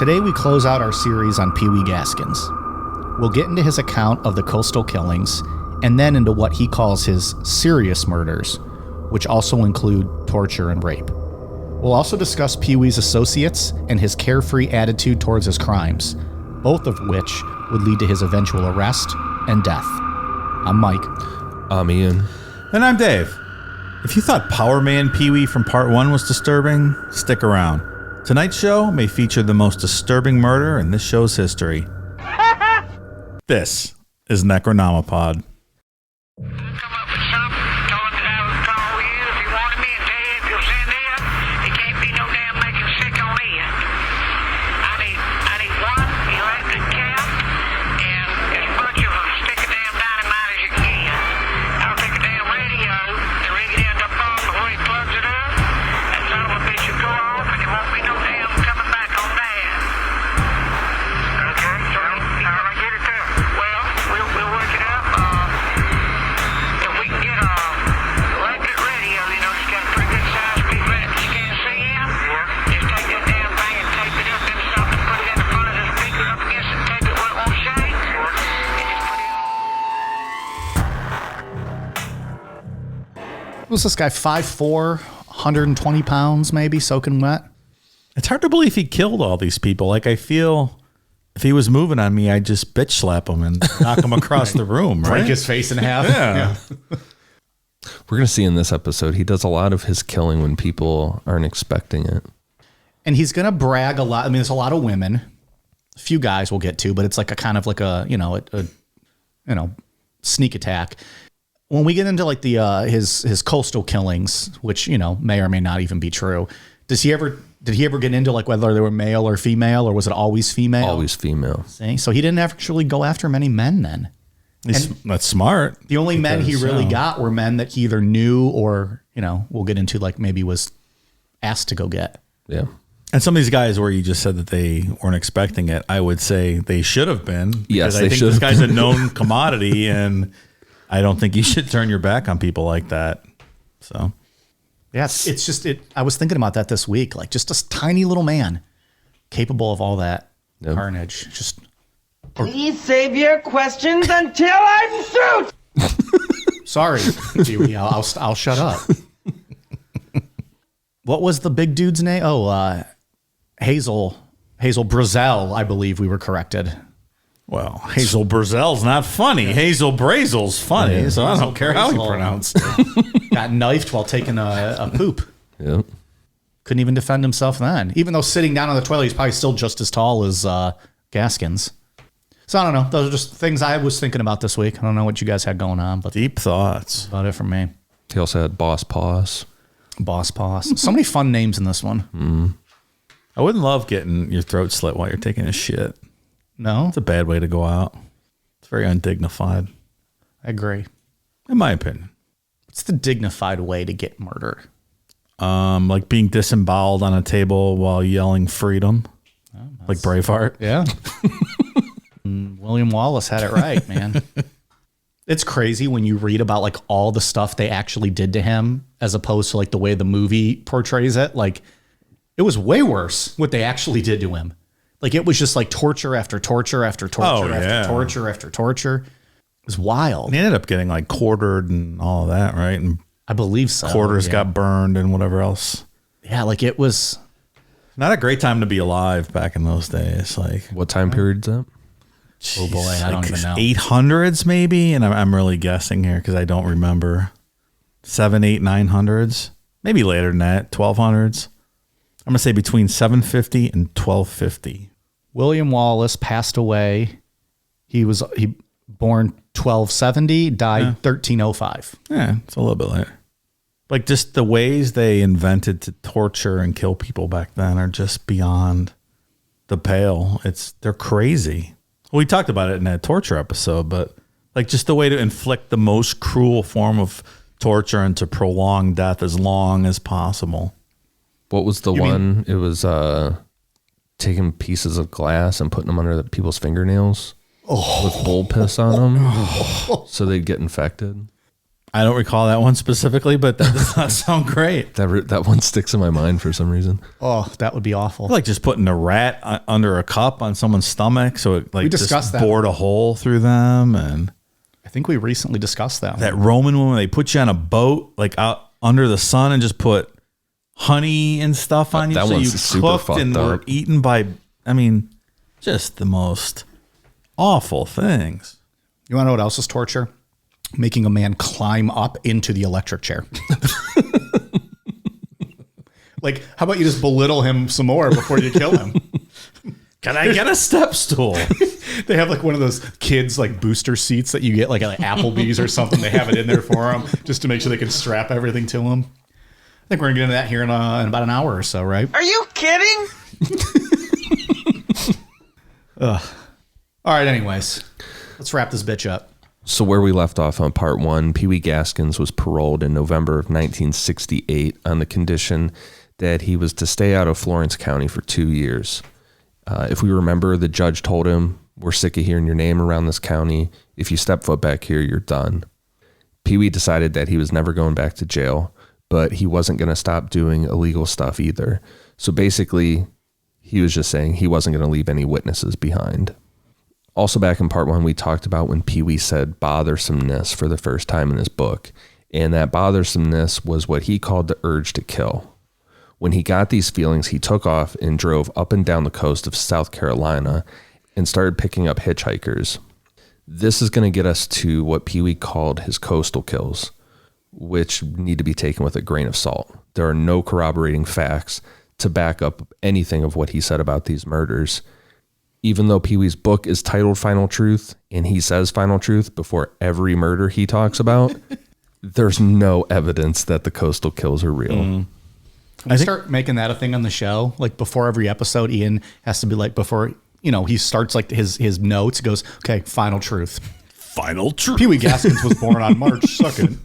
Today we close out our series on Pee Wee Gaskins. We'll get into his account of the coastal killings and then into what he calls his serious murders, which also include torture and rape. We'll also discuss Pee Wee's associates and his carefree attitude towards his crimes, both of which would lead to his eventual arrest and death. I'm Mike. I'm Ian. And I'm Dave. If you thought Power Man Pee Wee from part 1 was disturbing, stick around. Tonight's show may feature the most disturbing murder in this show's history. This is Necronomipod. Was this guy 5'4", 120 pounds, maybe, soaking wet? It's hard to believe he killed all these people. Like, I feel if he was moving on me, I'd just bitch slap him and knock him across the room, right? Break his face in half. Yeah. We're going to see in this episode, he does a lot of his killing when people aren't expecting it. And he's going to brag a lot. I mean, there's a lot of women. A few guys we'll get to, but it's like a kind of like a sneak attack. When we get into like the his coastal killings, which, may or may not even be true, did he ever get into like whether they were male or female, or was it always female? Always female. See? So he didn't actually go after many men then. That's smart. The only men he really got were men that he either knew or, we'll get into like maybe was asked to go get. Yeah. And some of these guys where you just said that they weren't expecting it, I would say they should have been. Yes, I think this guy's a known commodity, and I don't think you should turn your back on people like that. So, yeah, it's just I was thinking about that this week. Like, just a tiny little man capable of all that carnage. Please save your questions until I'm through. Sorry, Pee Wee. I'll shut up. What was the big dude's name? Oh, Hazel Brazel, I believe we were corrected. Well, Hazel Brazel's not funny. Yeah. Hazel Brazel's funny, yeah. So I don't care how you pronounce it. Got knifed while taking a poop. Yep. Couldn't even defend himself then. Even though sitting down on the toilet, he's probably still just as tall as Gaskins. So I don't know. Those are just things I was thinking about this week. I don't know what you guys had going on, but deep thoughts. About it for me. He also had Boss Paws. Boss Paws. So many fun names in this one. Mm. I wouldn't love getting your throat slit while you're taking a shit. No? It's a bad way to go out. It's very undignified. I agree. In my opinion. What's the dignified way to get murdered? Like being disemboweled on a table while yelling freedom. Oh, like Braveheart. Yeah. William Wallace had it right, man. It's crazy when you read about like all the stuff they actually did to him as opposed to like the way the movie portrays it. Like, it was way worse what they actually did to him. Like, it was just like torture after torture after torture after torture after torture. It was wild. And he ended up getting like quartered and all of that, right? And I believe so. Quarters got burned and whatever else. Yeah, like it was not a great time to be alive back in those days. Like, what time period's that? Oh boy, I don't even know. 800s maybe, and I'm really guessing here because I don't remember. 7, 8, 900s, maybe later than that. 1200s. I'm gonna say between 750 and 1250. William Wallace passed away. He born 1270, died 1305. Yeah, it's a little bit later. Like, just the ways they invented to torture and kill people back then are just beyond the pale. They're crazy. Well, we talked about it in that torture episode, but like just the way to inflict the most cruel form of torture and to prolong death as long as possible. What was the one? It was taking pieces of glass and putting them under people's fingernails with bull piss on them so they'd get infected. I don't recall that one specifically, but that does not sound great. That one sticks in my mind for some reason. Oh, that would be awful. Like just putting a rat under a cup on someone's stomach, so it like just bored a hole through them. And I think we recently discussed that. That Roman woman, they put you on a boat like out under the sun and just put honey and stuff on you, that so one's you super cooked and were up. eaten by. I mean, just the most awful things. You want to know what else is torture? Making a man climb up into the electric chair. Like, how about you just belittle him some more before you kill him? Can I get a step stool? They have like one of those kids like booster seats that you get like at Applebee's or something. They have it in there for them just to make sure they can strap everything to them. I think we're gonna get into that here in about an hour or so, right? Are you kidding? All right. Anyways, let's wrap this bitch up. So where we left off on part 1, Pee Wee Gaskins was paroled in November of 1968 on the condition that he was to stay out of Florence County for 2 years. If we remember, the judge told him, "We're sick of hearing your name around this county. If you step foot back here, you're done." Pee Wee decided that he was never going back to jail, but he wasn't going to stop doing illegal stuff either. So basically, he was just saying he wasn't going to leave any witnesses behind. Also back in part 1, we talked about when Pee Wee said bothersomeness for the first time in his book, and that bothersomeness was what he called the urge to kill. When he got these feelings, he took off and drove up and down the coast of South Carolina and started picking up hitchhikers. This is going to get us to what Pee Wee called his coastal kills, which need to be taken with a grain of salt. There are no corroborating facts to back up anything of what he said about these murders. Even though Pee Wee's book is titled Final Truth, and he says Final Truth before every murder he talks about, there's no evidence that the coastal kills are real. I start making that a thing on the show. Like before every episode, Ian has to be like, before, he starts like his notes, goes, okay, final truth. Final truth. Pee Wee Gaskins was born on March 2nd.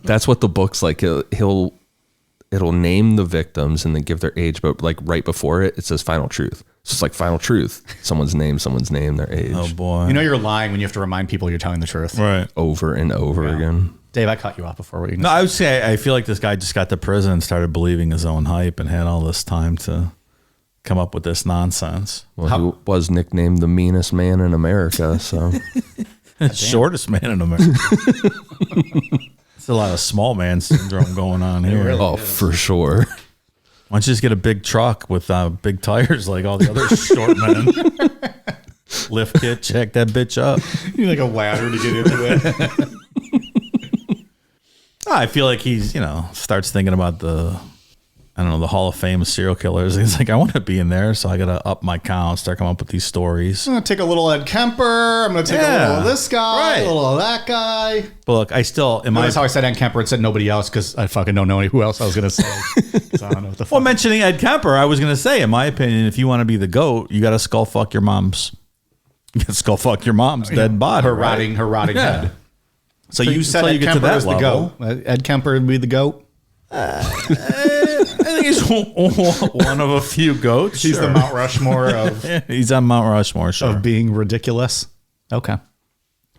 That's what the book's like. It'll name the victims and then give their age, but like right before it says Final Truth. So it's like Final Truth. Someone's name, their age. Oh boy. You're lying when you have to remind people you're telling the truth. Right. Over and over again. Dave, I cut you off before. No, I would say I feel like this guy just got to prison and started believing his own hype and had all this time to come up with this nonsense. Well, he was nicknamed the meanest man in America, so. Shortest man in America. It's a lot of small man syndrome going on here. Oh, for sure. Why don't you just get a big truck with big tires like all the other short men? Lift kit, check that bitch up. You need like a ladder to get into it. I feel like he's, starts thinking about the Hall of Fame of serial killers. He's like, I want to be in there, so I got to up my count, start coming up with these stories. I'm going to take a little Ed Kemper. I'm going to take a little of this guy, a little of that guy. But look, I still... That's how I said Ed Kemper and said nobody else, because I fucking don't know who else I was going to say. So I don't know what the fuck. Well, mentioning Ed Kemper, I was going to say, in my opinion, if you want to be the GOAT, you got to skull fuck your mom's... dead body. Her rotting head. So you said Ed Kemper is the GOAT. Ed Kemper would be the GOAT? I think he's one of a few goats. He's the Mount Rushmore of... He's on Mount Rushmore, sure. Of being ridiculous. Okay.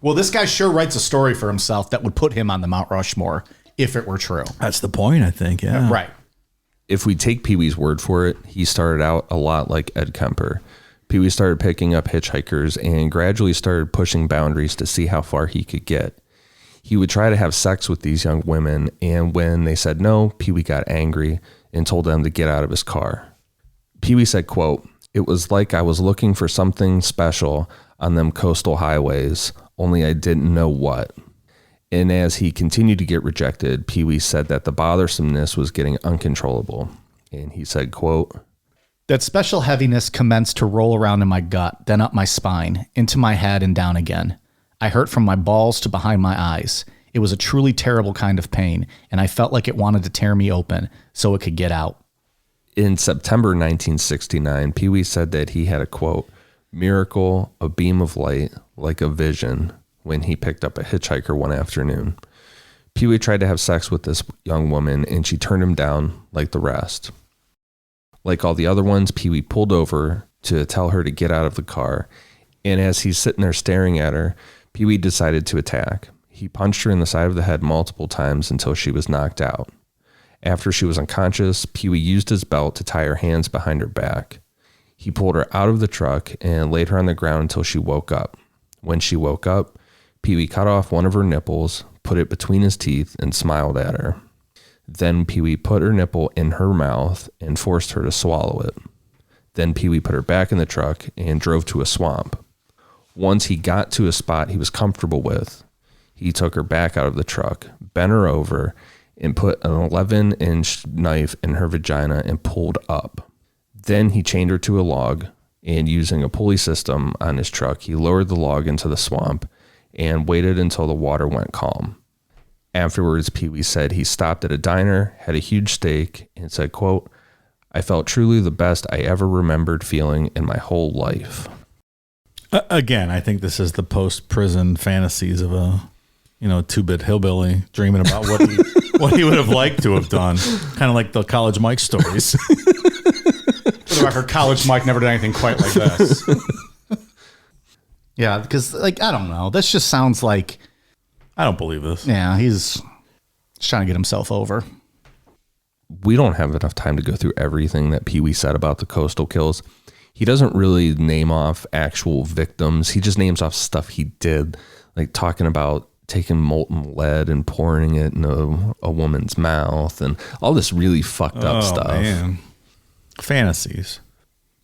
Well, this guy sure writes a story for himself that would put him on the Mount Rushmore if it were true. That's the point, I think, yeah. Right. If we take Pee Wee's word for it, he started out a lot like Ed Kemper. Pee Wee started picking up hitchhikers and gradually started pushing boundaries to see how far he could get. He would try to have sex with these young women, and when they said no, Pee Wee got angry and told them to get out of his car. Pee Wee said, quote, "It was like I was looking for something special on them coastal highways, only I didn't know what." And as he continued to get rejected, Pee Wee said that the bothersomeness was getting uncontrollable. And he said, quote, "That special heaviness commenced to roll around in my gut, then up my spine, into my head and down again. I hurt from my balls to behind my eyes. It was a truly terrible kind of pain, and I felt like it wanted to tear me open so it could get out." In September 1969, Pee Wee said that he had a, quote, "miracle, a beam of light, like a vision," when he picked up a hitchhiker one afternoon. Pee Wee tried to have sex with this young woman, and she turned him down like the rest. Like all the other ones, Pee Wee pulled over to tell her to get out of the car, and as he's sitting there staring at her, Pee Wee decided to attack. He punched her in the side of the head multiple times until she was knocked out. After she was unconscious, Pee Wee used his belt to tie her hands behind her back. He pulled her out of the truck and laid her on the ground until she woke up. When she woke up, Pee Wee cut off one of her nipples, put it between his teeth, and smiled at her. Then Pee Wee put her nipple in her mouth and forced her to swallow it. Then Pee Wee put her back in the truck and drove to a swamp. Once he got to a spot he was comfortable with, he took her back out of the truck, bent her over, and put an 11-inch knife in her vagina and pulled up. Then he chained her to a log, and using a pulley system on his truck, he lowered the log into the swamp and waited until the water went calm. Afterwards, Pee Wee said he stopped at a diner, had a huge steak, and said, quote, "I felt truly the best I ever remembered feeling in my whole life." Again, I think this is the post-prison fantasies of a, two-bit hillbilly dreaming about what he would have liked to have done. Kind of like the College Mike stories. For the record, College Mike never did anything quite like this. Yeah, because, I don't know. This just sounds like... I don't believe this. Yeah, he's trying to get himself over. We don't have enough time to go through everything that Pee Wee said about the coastal kills. He doesn't really name off actual victims. He just names off stuff he did, like talking about taking molten lead and pouring it in a woman's mouth and all this really fucked up stuff. Man. Fantasies.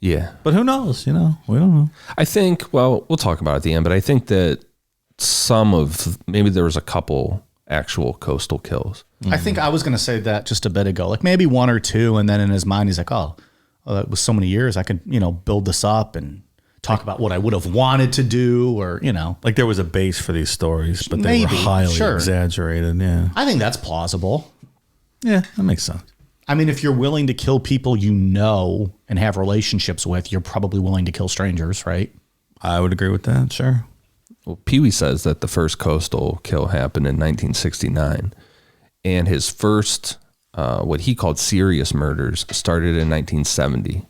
Yeah. But who knows? We don't know. I think, well, we'll talk about it at the end, but I think that maybe there was a couple actual coastal kills. I think I was going to say that just a bit ago, like maybe one or two. And then in his mind, he's like, oh, that was so many years. I could, build this up and talk about what I would have wanted to do or, Like there was a base for these stories, but they were highly exaggerated. Yeah. I think that's plausible. Yeah, that makes sense. I mean, if you're willing to kill people and have relationships with, you're probably willing to kill strangers, right? I would agree with that, sure. Well, Pee Wee says that the first coastal kill happened in 1969, and his first, what he called serious murders, started in 1970.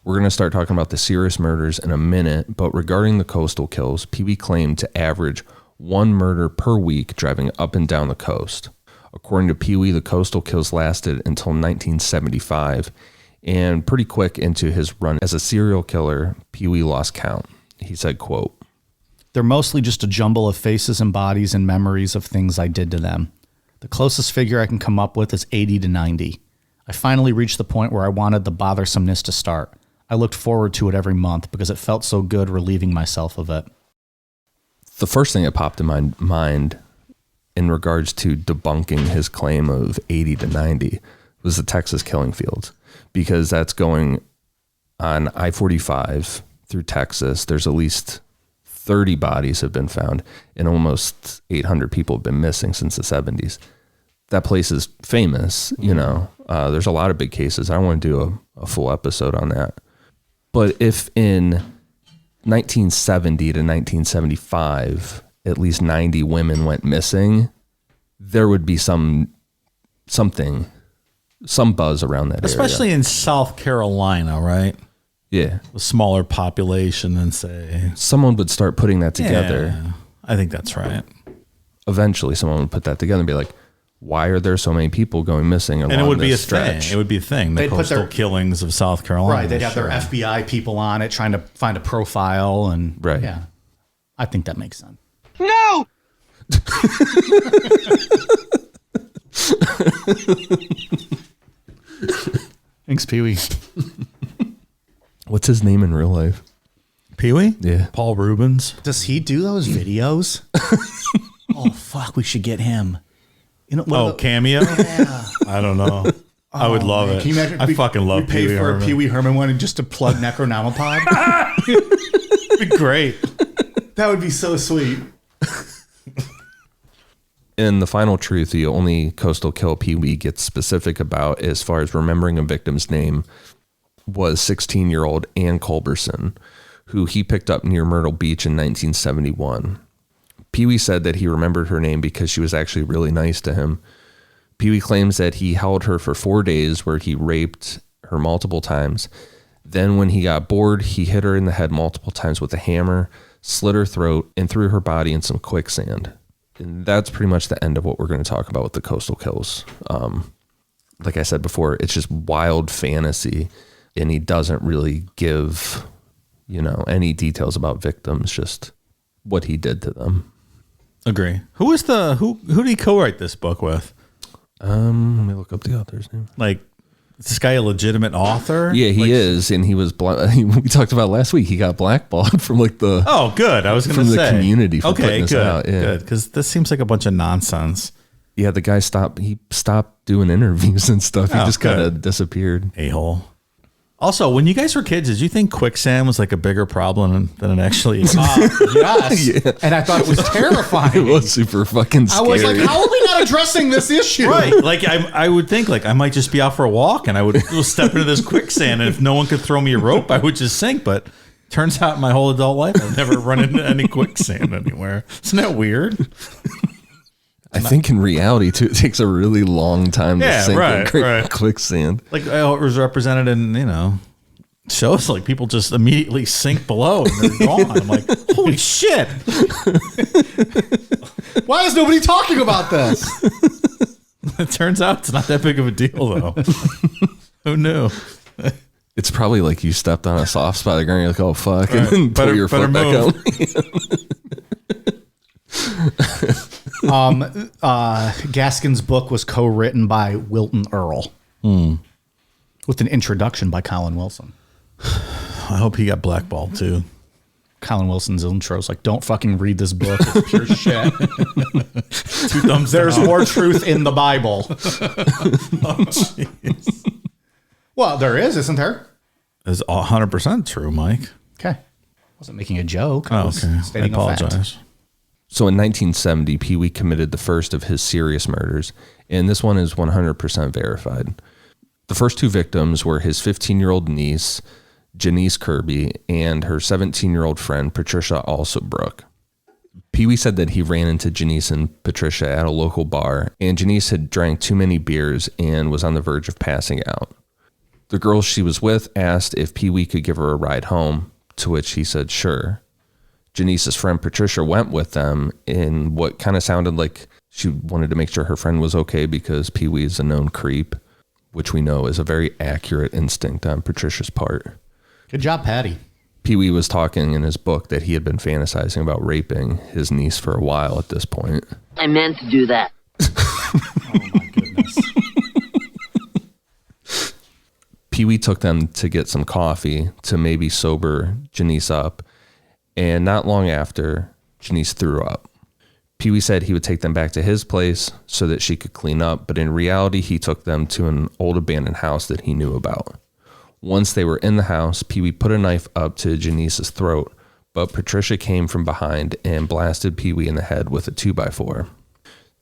We're going to start talking about the serious murders in a minute, but regarding the coastal kills, Pee Wee claimed to average one murder per week driving up and down the coast. According to Pee Wee, the coastal kills lasted until 1975, and pretty quick into his run as a serial killer, Pee Wee lost count. He said, quote, "They're mostly just a jumble of faces and bodies and memories of things I did to them. The closest figure I can come up with is 80 to 90. I finally reached the point where I wanted the bothersomeness to start. I looked forward to it every month because it felt so good relieving myself of it." The first thing that popped in my mind in regards to debunking his claim of 80 to 90 was the Texas killing fields, because that's going on I-45 through Texas. There's at least 30 bodies have been found and almost 800 people have been missing since the 70s. That place is famous, there's a lot of big cases. I don't want to do a full episode on that. But if in 1970 to 1975, at least 90 women went missing, there would be some buzz around that Especially area. in South Carolina, right? Yeah. A smaller population than say... Someone would start putting that together. Yeah, I think that's right. Eventually someone would put that together and be like, why are there so many people going missing along and it would be a stretch? thing. It would be a thing. The coastal killings of South Carolina. Right. They'd have their FBI people on it trying to find a profile. And right. Yeah, I think that makes sense. No! Thanks, Pee Wee. What's his name in real life? Pee Wee? Yeah. Paul Rubens. Does he do those videos? Oh, fuck. We should get him. Cameo? Yeah. I don't know. I would love it. Can you imagine? I fucking love Pee Wee Herman. Pee Wee Herman one just to plug Necronomipod. It'd be great. That would be so sweet. In the final truth, the only coastal kill Pee Wee gets specific about as far as remembering a victim's name was 16-year-old Ann Culberson, who he picked up near Myrtle Beach in 1971. Pee Wee said that he remembered her name because she was actually really nice to him. Pee Wee claims that he held her for 4 days where he raped her multiple times. Then when he got bored, he hit her in the head multiple times with a hammer, slit her throat, and threw her body in some quicksand. And that's pretty much the end of what we're going to talk about with the coastal kills. Like I said before, it's just wild fantasy, and he doesn't really give, any details about victims, just what he did to them. Agree. Who did he co-write this book with? Let me look up the author's name. Like, is this guy a legitimate author? Yeah, he is, and he was. We talked about last week. He got blackballed from the. Oh, good. I was going to say from the community. For okay, good, out. Yeah. Good, because this seems like a bunch of nonsense. Yeah, the guy stopped doing interviews and stuff. He just kind of disappeared. A-hole. Also, when you guys were kids, did you think quicksand was like a bigger problem than it actually is? Yes. Yeah. And I thought it was terrifying. It was super fucking scary. I was like, how are we not addressing this issue? Right. Like, I would think, I might just be out for a walk and I would step into this quicksand, and if no one could throw me a rope, I would just sink. But turns out my whole adult life, I've never run into any quicksand anywhere. Isn't that weird? I think in reality, too, it takes a really long time to sink in quicksand. Like, it was represented in, shows like people just immediately sink below and they're gone. I'm like, holy shit. Why is nobody talking about this? It turns out it's not that big of a deal, though. Who knew? It's probably like you stepped on a soft spot of the ground, you're like, oh, fuck, and then pull your foot back out. Gaskin's book was co-written by Wilton Earl with an introduction by Colin Wilson. I hope he got blackballed too. Colin Wilson's intro is like, don't fucking read this book. It's pure shit. Two thumbs There's down. more truth in the Bible. Oh, jeez. Well, there is, isn't there? It's 100% true, Mike. Okay. I wasn't making a joke. Oh, okay. I Stating a fact. apologize. So in 1970, Pee Wee committed the first of his serious murders, and this one is 100% verified. The first two victims were his 15-year-old niece, Janice Kirby, and her 17-year-old friend, Patricia Alsobrook. Pee Wee said that he ran into Janice and Patricia at a local bar, and Janice had drank too many beers and was on the verge of passing out. The girl she was with asked if Pee Wee could give her a ride home, to which he said sure. Janice's friend Patricia went with them in what kind of sounded like she wanted to make sure her friend was okay because Pee Wee is a known creep, which we know is a very accurate instinct on Patricia's part. Good job, Patty. Pee Wee was talking in his book that he had been fantasizing about raping his niece for a while at this point. I meant to do that. Oh, my goodness. Pee Wee took them to get some coffee to maybe sober Janice up, and not long after, Janice threw up. Pee Wee said he would take them back to his place so that she could clean up, but in reality, he took them to an old abandoned house that he knew about. Once they were in the house, Pee Wee put a knife up to Janice's throat, but Patricia came from behind and blasted Pee Wee in the head with a 2x4.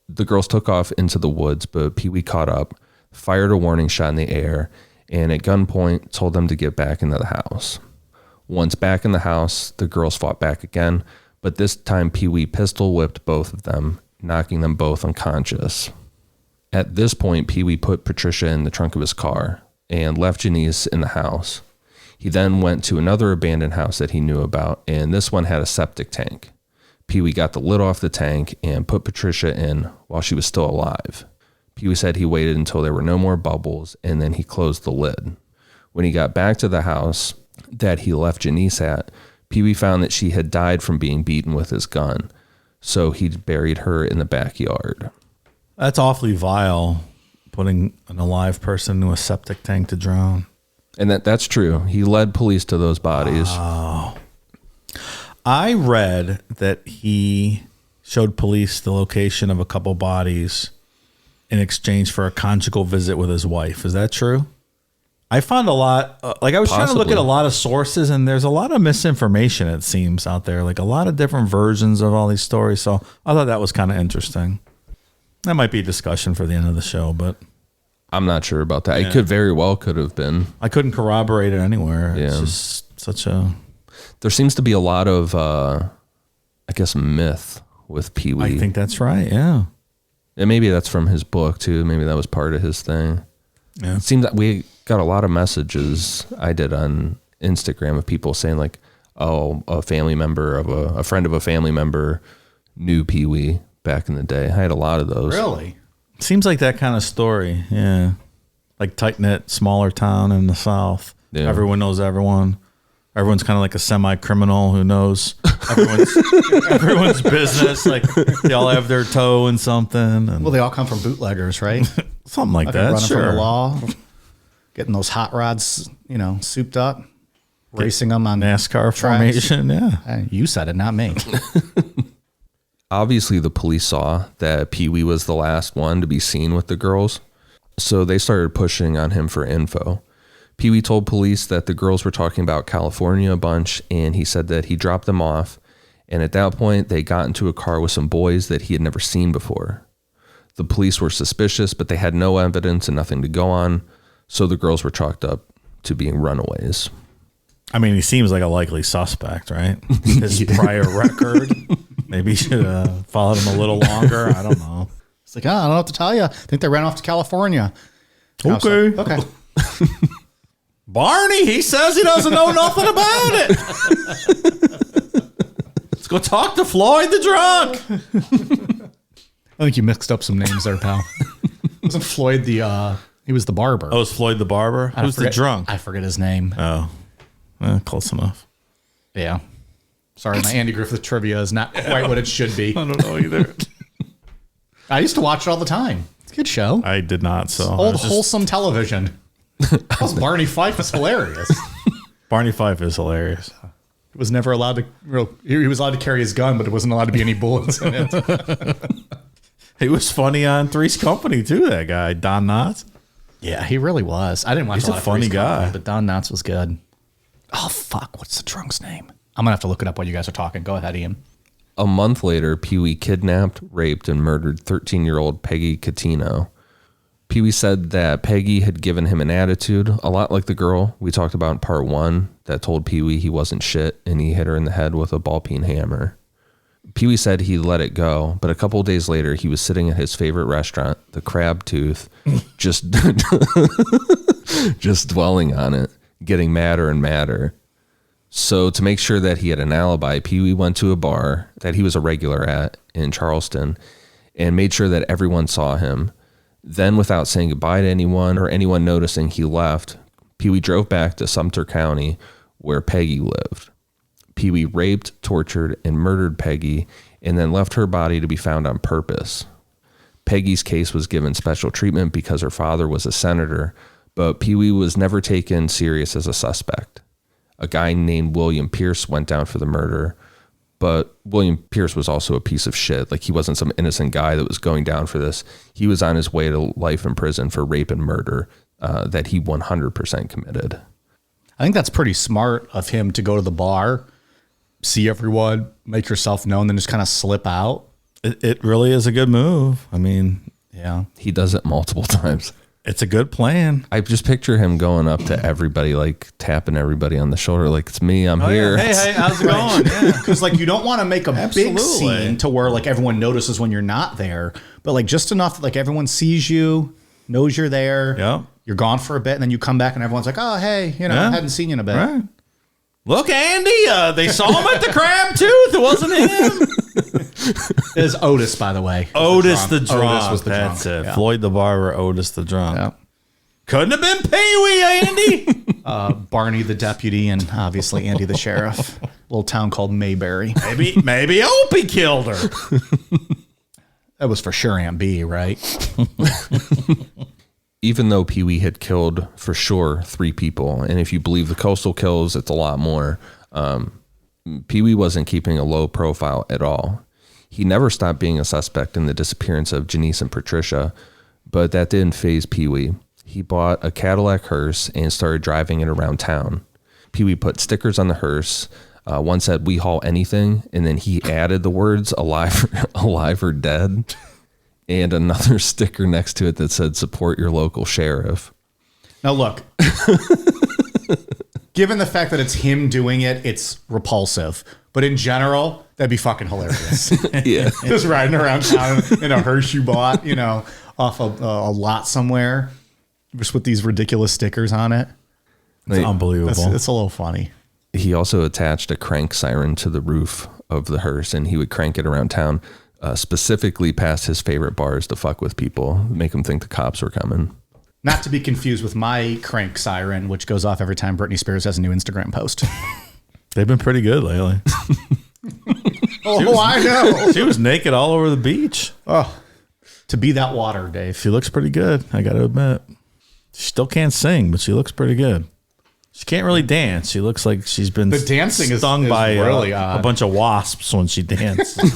The girls took off into the woods, but Pee Wee caught up, fired a warning shot in the air, and at gunpoint told them to get back into the house. Once back in the house, the girls fought back again, but this time Pee Wee pistol whipped both of them, knocking them both unconscious. At this point, Pee Wee put Patricia in the trunk of his car and left Janice in the house. He then went to another abandoned house that he knew about, and this one had a septic tank. Pee Wee got the lid off the tank and put Patricia in while she was still alive. Pee Wee said he waited until there were no more bubbles, and then he closed the lid. When he got back to the house that he left Janice at, Pee Wee found that she had died from being beaten with his gun, so he buried her in the backyard. That's awfully vile, putting an alive person into a septic tank to drown. And that's true. He led police to those bodies. Oh. I read that he showed police the location of a couple bodies in exchange for a conjugal visit with his wife. Is that true? I found a lot, I was trying to look at a lot of sources, and there's a lot of misinformation, it seems, out there. Like a lot of different versions of all these stories. So I thought that was kind of interesting. That might be a discussion for the end of the show, but I'm not sure about that. Yeah. It could have been. I couldn't corroborate it anywhere. Yeah. It's just such a... There seems to be a lot of, myth with Pee Wee. I think that's right, yeah. And maybe that's from his book, too. Maybe that was part of his thing. Yeah. It seems that we got a lot of messages I did on Instagram of people saying, like, oh, a family member of a friend of a family member knew Pee Wee back in the day. I had a lot of those. Really? Seems like that kind of story. Yeah. Like tight-knit, smaller town in the South. Yeah. Everyone knows everyone. Everyone's kind of like a semi-criminal who knows everyone's business. Like they all have their toe in something. And Well, they all come from bootleggers, right? something like Okay, that. running Sure. from the law, getting those hot rods, souped up, racing them on NASCAR tracks. formation. Yeah. You said it, not me. Obviously, the police saw that Pee Wee was the last one to be seen with the girls, so they started pushing on him for info. Pee Wee told police that the girls were talking about California a bunch, and he said that he dropped them off, and at that point, they got into a car with some boys that he had never seen before. The police were suspicious, but they had no evidence and nothing to go on, so the girls were chalked up to being runaways. I mean, he seems like a likely suspect, right? His prior record. Maybe you should have followed him a little longer. I don't know. It's like, I don't know what to tell you. I think they ran off to California. Okay. Okay. Barney, he says he doesn't know nothing about it. Let's go talk to Floyd the drunk. I think you mixed up some names there, pal. Wasn't Floyd he was the barber. Oh, it's Floyd the barber? Who's the drunk? I forget his name. Oh, close enough. Yeah. Sorry, my Andy Griffith trivia is not quite what it should be. I don't know either. I used to watch it all the time. It's a good show. I did not. So Old wholesome television. Plus Barney Fife is hilarious. Barney Fife is hilarious. He was never allowed to. He was allowed to carry his gun, but it wasn't allowed to be any bullets in it. He was funny on Three's Company too. That guy Don Knotts. Yeah, he really was. I didn't watch. He's a lot a of funny Three's Company, guy. but Don Knotts was good. Oh fuck! What's the drunk's name? I'm gonna have to look it up while you guys are talking. Go ahead, Ian. A month later, Pee Wee kidnapped, raped, and murdered 13-year-old Peggy Catino. Pee Wee said that Peggy had given him an attitude, a lot like the girl we talked about in part 1 that told Pee Wee he wasn't shit and he hit her in the head with a ball-peen hammer. Pee Wee said he let it go, but a couple days later, he was sitting at his favorite restaurant, the Crab Tooth, just dwelling on it, getting madder and madder. So to make sure that he had an alibi, Pee Wee went to a bar that he was a regular at in Charleston and made sure that everyone saw him. Then, without saying goodbye to anyone or anyone noticing he left, Pee Wee drove back to Sumter County where Peggy lived. Pee Wee raped, tortured, and murdered Peggy and then left her body to be found on purpose. Peggy's case was given special treatment because her father was a senator, but Pee Wee was never taken serious as a suspect. A guy named William Pierce went down for the murder, but William Pierce was also a piece of shit. Like, he wasn't some innocent guy that was going down for this. He was on his way to life in prison for rape and murder that he 100% committed. I think that's pretty smart of him to go to the bar, see everyone, make yourself known, then just kind of slip out. It really is a good move. I mean, Yeah. He does it multiple times. it's a good plan. I just picture him going up to everybody, like tapping everybody on the shoulder, like, it's me, I'm here. Hey, how's it going? Yeah. Because like you don't want to make a big Absolutely. scene to where like everyone notices when you're not there, but like just enough that like everyone sees you, knows you're there. Yep. You're gone for a bit, and then you come back, and everyone's like, "Oh, hey, I Yeah. hadn't seen you in a bit." Right. Look, Andy, they saw him at the Crab Tooth. It wasn't him. It is Otis, by the way. Otis the drunk. Otis was the That's drunk. it. Yeah. Floyd the barber, Otis the drunk. Yeah. Couldn't have been Pee Wee, Andy. Barney the deputy, and obviously Andy the sheriff. Little town called Mayberry. maybe Opie killed her. That was for sure Aunt B, right? Even though Pee Wee had killed for sure 3 people, and if you believe the coastal kills, it's a lot more, Pee Wee wasn't keeping a low profile at all. He never stopped being a suspect in the disappearance of Janice and Patricia, but that didn't faze Pee Wee. He bought a Cadillac hearse and started driving it around town. Pee Wee put stickers on the hearse. One said, "We haul anything," and then he added the words alive or dead, and another sticker next to it that said, "Support your local sheriff." Now look, given the fact that it's him doing it, it's repulsive. But in general, that'd be fucking hilarious. Yeah. Just riding around town in a hearse you bought, off a lot somewhere, just with these ridiculous stickers on it. It's unbelievable. It's a little funny. He also attached a crank siren to the roof of the hearse, and he would crank it around town. specifically past his favorite bars to fuck with people, make them think the cops were coming. Not to be confused with my crank siren, which goes off every time Britney Spears has a new Instagram post. They've been pretty good lately. I know. She was naked all over the beach. Oh, to be that water, Dave. She looks pretty good, I got to admit. She still can't sing, but she looks pretty good. She can't really dance. She looks like she's been The dancing stung is by really a odd. bunch of wasps when she dances.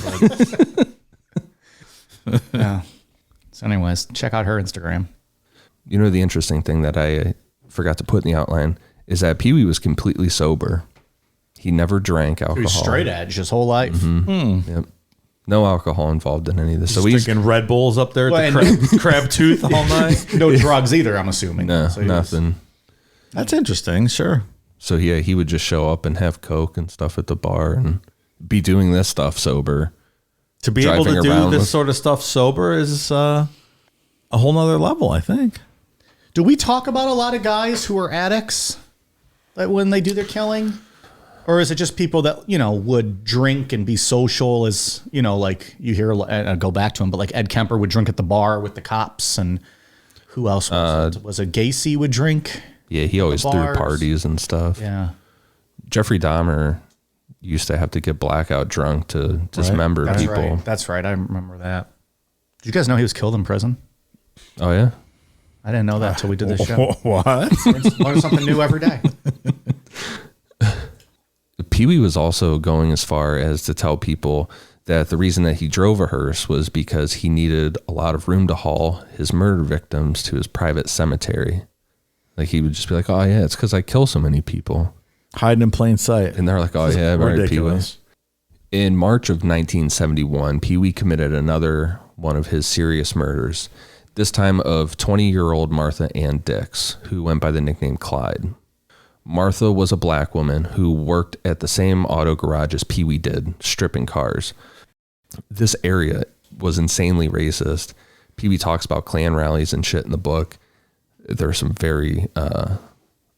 Yeah. So anyways, check out her Instagram. You know, the interesting thing that I forgot to put in the outline is that Pee Wee was completely sober. He never drank alcohol. He was straight edge his whole life. Yep. No alcohol involved in any of this. So he's drinking Red Bulls up there at the crab tooth all night. No drugs either, I'm assuming. No, So he was- nothing. That's interesting. Sure. So yeah, he would just show up and have Coke and stuff at the bar and be doing this stuff sober. To be able Driving to do around this with- sort of stuff sober is a whole nother level, I think. Do we talk about a lot of guys who are addicts like when they do their killing? Or is it just people that, would drink and be social as, like you hear, I'll go back to him, but like Ed Kemper would drink at the bar with the cops, and who else was it? Was it Gacy would drink? Yeah, he always threw bars. parties and stuff. Yeah. Jeffrey Dahmer used to have to get blackout drunk to dismember That's people. right. That's right. I remember that. Did you guys know he was killed in prison? Oh yeah. I didn't know that until we did this show. What? Learn something new every day. Pee Wee was also going as far as to tell people that the reason that he drove a hearse was because he needed a lot of room to haul his murder victims to his private cemetery. Like he would just be like, "Oh yeah, it's because I kill so many people." Hiding in plain sight. And they're like, "Oh yeah, right, Pee Wee." Ridiculous. In March of 1971, Pee Wee committed another one of his serious murders, this time of 20-year-old Martha Ann Dix, who went by the nickname Clyde. Martha was a black woman who worked at the same auto garage as Pee Wee did, stripping cars. This area was insanely racist. Pee Wee talks about Klan rallies and shit in the book. There's some very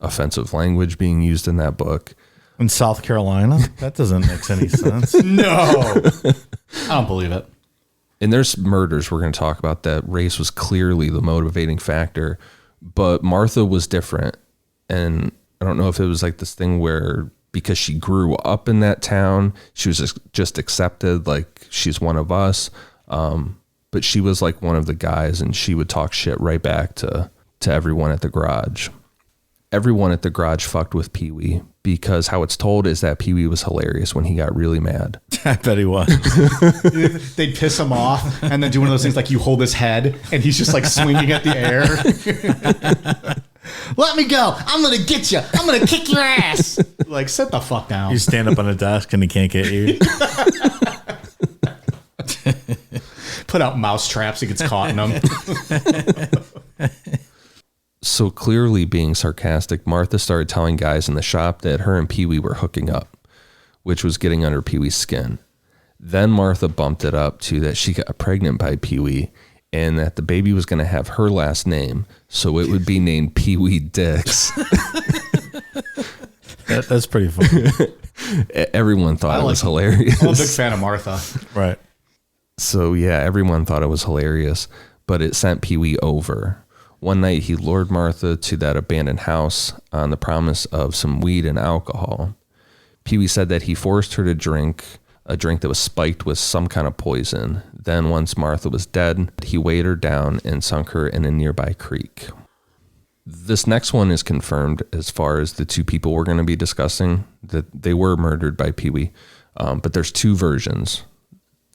offensive language being used in that book. In South Carolina? That doesn't make any sense. No. I don't believe it. And there's murders we're going to talk about that race was clearly the motivating factor, but Martha was different. And I don't know if it was like this thing where because she grew up in that town, she was just accepted, like she's one of us. But she was like one of the guys, and she would talk shit right back to everyone at the garage. Everyone at the garage fucked with Pee Wee because how it's told is that Pee Wee was hilarious when he got really mad. I bet he was. They'd piss him off and then do one of those things like you hold his head and he's just like swinging at the air. Let me go. I'm going to get you. I'm going to kick your ass. Like, sit the fuck down. You stand up on a desk and he can't get you. Put out mouse traps. He gets caught in them. So clearly being sarcastic, Martha started telling guys in the shop that her and Pee Wee were hooking up, which was getting under Pee Wee's skin. Then Martha bumped it up to that she got pregnant by Pee Wee and that the baby was going to have her last name, so it would be named Pee Wee Dix. That's pretty funny. Everyone thought it was hilarious. I'm a big fan of Martha. Right. So yeah, everyone thought it was hilarious, but it sent Pee Wee over. One night he lured Martha to that abandoned house on the promise of some weed and alcohol. Pee Wee said that he forced her to drink a drink that was spiked with some kind of poison. Then once Martha was dead, he weighed her down and sunk her in a nearby creek. This next one is confirmed as far as the two people we're going to be discussing, that they were murdered by Pee Wee. But there's two versions.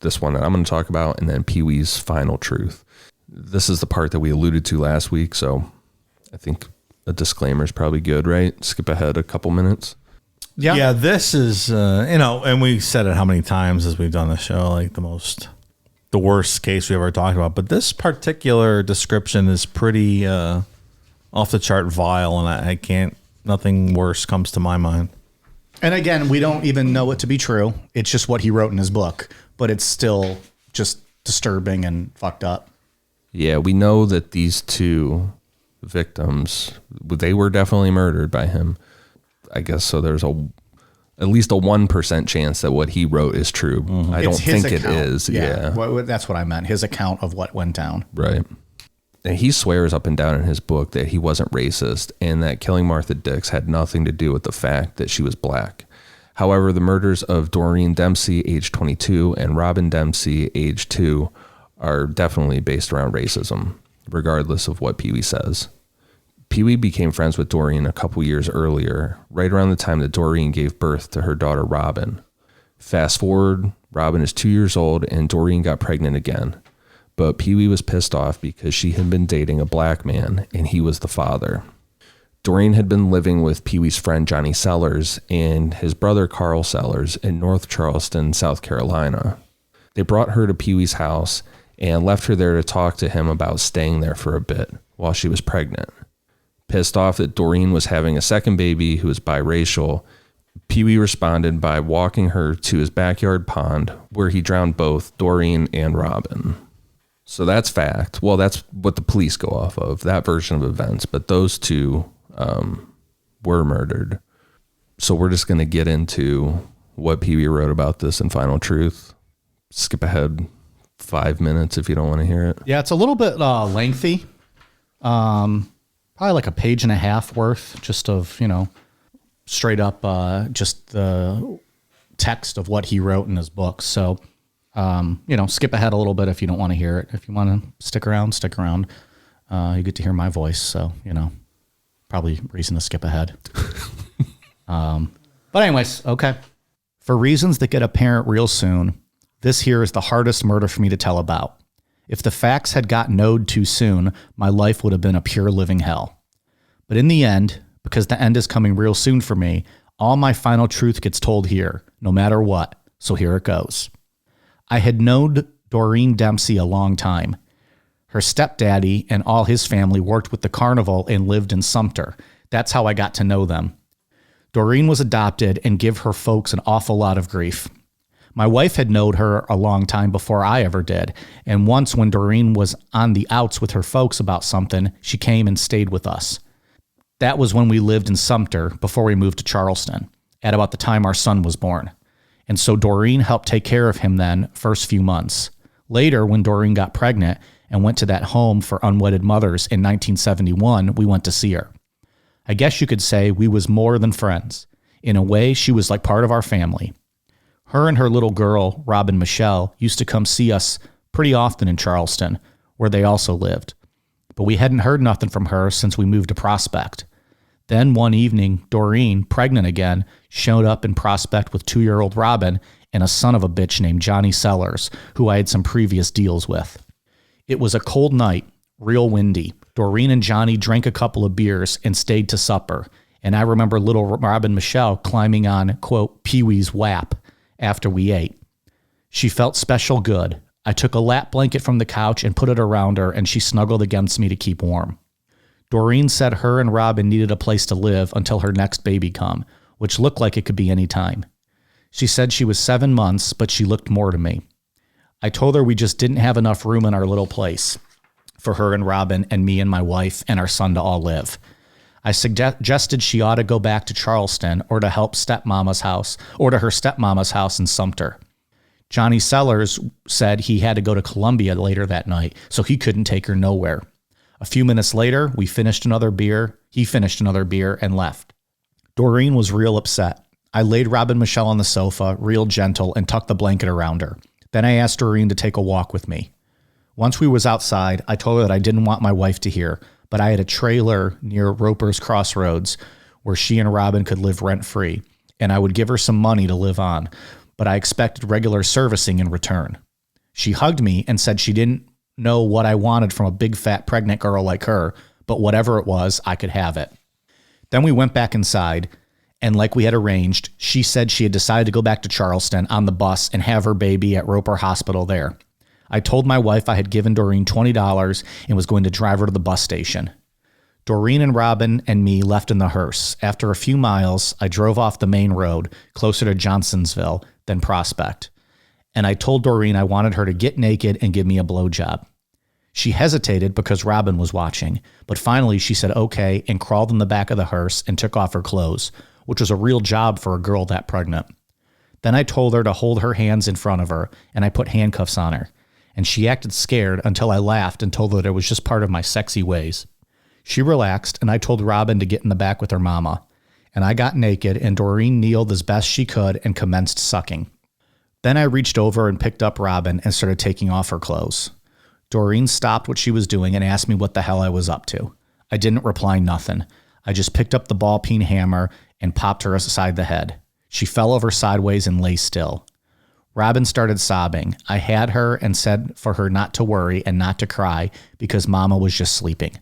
This one that I'm going to talk about, and then Pee Wee's final truth. This is the part that we alluded to last week, so I think a disclaimer is probably good, right? Skip ahead a couple minutes. Yeah. Yeah, this is, and we said it how many times as we've done the show, like the worst case we ever talked about. But this particular description is pretty off the chart vile, and nothing worse comes to my mind. And again, we don't even know it to be true. It's just what he wrote in his book, but it's still just disturbing and fucked up. Yeah, we know that these two victims, they were definitely murdered by him. I guess so. There's a at least a 1% chance that what he wrote is true. I don't think it is. Yeah. Well, that's what I meant. His account of what went down. Right. And he swears up and down in his book that he wasn't racist and that killing Martha Dix had nothing to do with the fact that she was black. However, the murders of Doreen Dempsey, age 22, and Robin Dempsey, age 2, are definitely based around racism, regardless of what Pee Wee says. Pee Wee became friends with Doreen a couple years earlier, right around the time that Doreen gave birth to her daughter Robin. Fast forward, Robin is 2 years old and Doreen got pregnant again. But Pee Wee was pissed off because she had been dating a black man and he was the father. Doreen had been living with Pee Wee's friend Johnny Sellers and his brother Carl Sellers in North Charleston, South Carolina. They brought her to Pee Wee's house and left her there to talk to him about staying there for a bit while she was pregnant. Pissed off that Doreen was having a second baby who was biracial, Pee Wee responded by walking her to his backyard pond where he drowned both Doreen and Robin. So that's fact. Well, that's what the police go off of, that version of events. But those two were murdered. So we're just going to get into what Pee Wee wrote about this in Final Truth. Skip ahead 5 minutes if you don't want to hear it. Yeah, it's a little bit lengthy. Probably like a page and a half worth just of, straight up just the text of what he wrote in his book. So, skip ahead a little bit if you don't want to hear it. If you want to stick around, stick around. You get to hear my voice. So, probably reason to skip ahead. But anyways, okay. For reasons that get apparent real soon, this here is the hardest murder for me to tell about. If the facts had got knowed too soon, my life would have been a pure living hell. But in the end, because the end is coming real soon for me, all my final truth gets told here, no matter what. So here it goes. I had known Doreen Dempsey a long time. Her stepdaddy and all his family worked with the carnival and lived in Sumter. That's how I got to know them. Doreen was adopted and give her folks an awful lot of grief. My wife had known her a long time before I ever did, and once when Doreen was on the outs with her folks about something, she came and stayed with us. That was when we lived in Sumter before we moved to Charleston, at about the time our son was born. And so Doreen helped take care of him then, first few months. Later, when Doreen got pregnant and went to that home for unwedded mothers in 1971, we went to see her. I guess you could say we was more than friends. In a way, she was like part of our family. Her and her little girl, Robin Michelle, used to come see us pretty often in Charleston, where they also lived. But we hadn't heard nothing from her since we moved to Prospect. Then one evening, Doreen, pregnant again, showed up in Prospect with 2-year-old Robin and a son of a bitch named Johnny Sellers, who I had some previous deals with. It was a cold night, real windy. Doreen and Johnny drank a couple of beers and stayed to supper. And I remember little Robin Michelle climbing on, quote, Pee Wee's lap after we ate. She felt special good. I took a lap blanket from the couch and put it around her, and she snuggled against me to keep warm. Doreen said her and Robin needed a place to live until her next baby come, which looked like it could be any time. She said she was 7 months, but she looked more to me. I told her we just didn't have enough room in our little place for her and Robin and me and my wife and our son to all live. I suggested she ought to go back to Charleston or to help stepmama's house or to her stepmama's house in Sumter. Johnny Sellers said he had to go to Columbia later that night, so he couldn't take her nowhere. A few minutes later, he finished another beer and left. Doreen was real upset. I laid Robin Michelle on the sofa, real gentle, and tucked the blanket around her. Then I asked Doreen to take a walk with me. Once we was outside, I told her that I didn't want my wife to hear, but I had a trailer near Roper's Crossroads where she and Robin could live rent-free, and I would give her some money to live on, but I expected regular servicing in return. She hugged me and said she didn't know what I wanted from a big fat pregnant girl like her, but whatever it was, I could have it. Then we went back inside, and like we had arranged, she said she had decided to go back to Charleston on the bus and have her baby at Roper Hospital there. I told my wife I had given Doreen $20 and was going to drive her to the bus station. Doreen and Robin and me left in the hearse. After a few miles, I drove off the main road, closer to Johnsonsville than Prospect. And I told Doreen I wanted her to get naked and give me a blowjob. She hesitated because Robin was watching, but finally she said okay and crawled in the back of the hearse and took off her clothes, which was a real job for a girl that pregnant. Then I told her to hold her hands in front of her, and I put handcuffs on her. And she acted scared until I laughed and told her that it was just part of my sexy ways. She relaxed, and I told Robin to get in the back with her mama. And I got naked, and Doreen kneeled as best she could and commenced sucking. Then I reached over and picked up Robin and started taking off her clothes. Doreen stopped what she was doing and asked me what the hell I was up to. I didn't reply nothing. I just picked up the ball-peen hammer and popped her aside the head. She fell over sideways and lay still. Robin started sobbing. I had her and said for her not to worry and not to cry because Mama was just sleeping.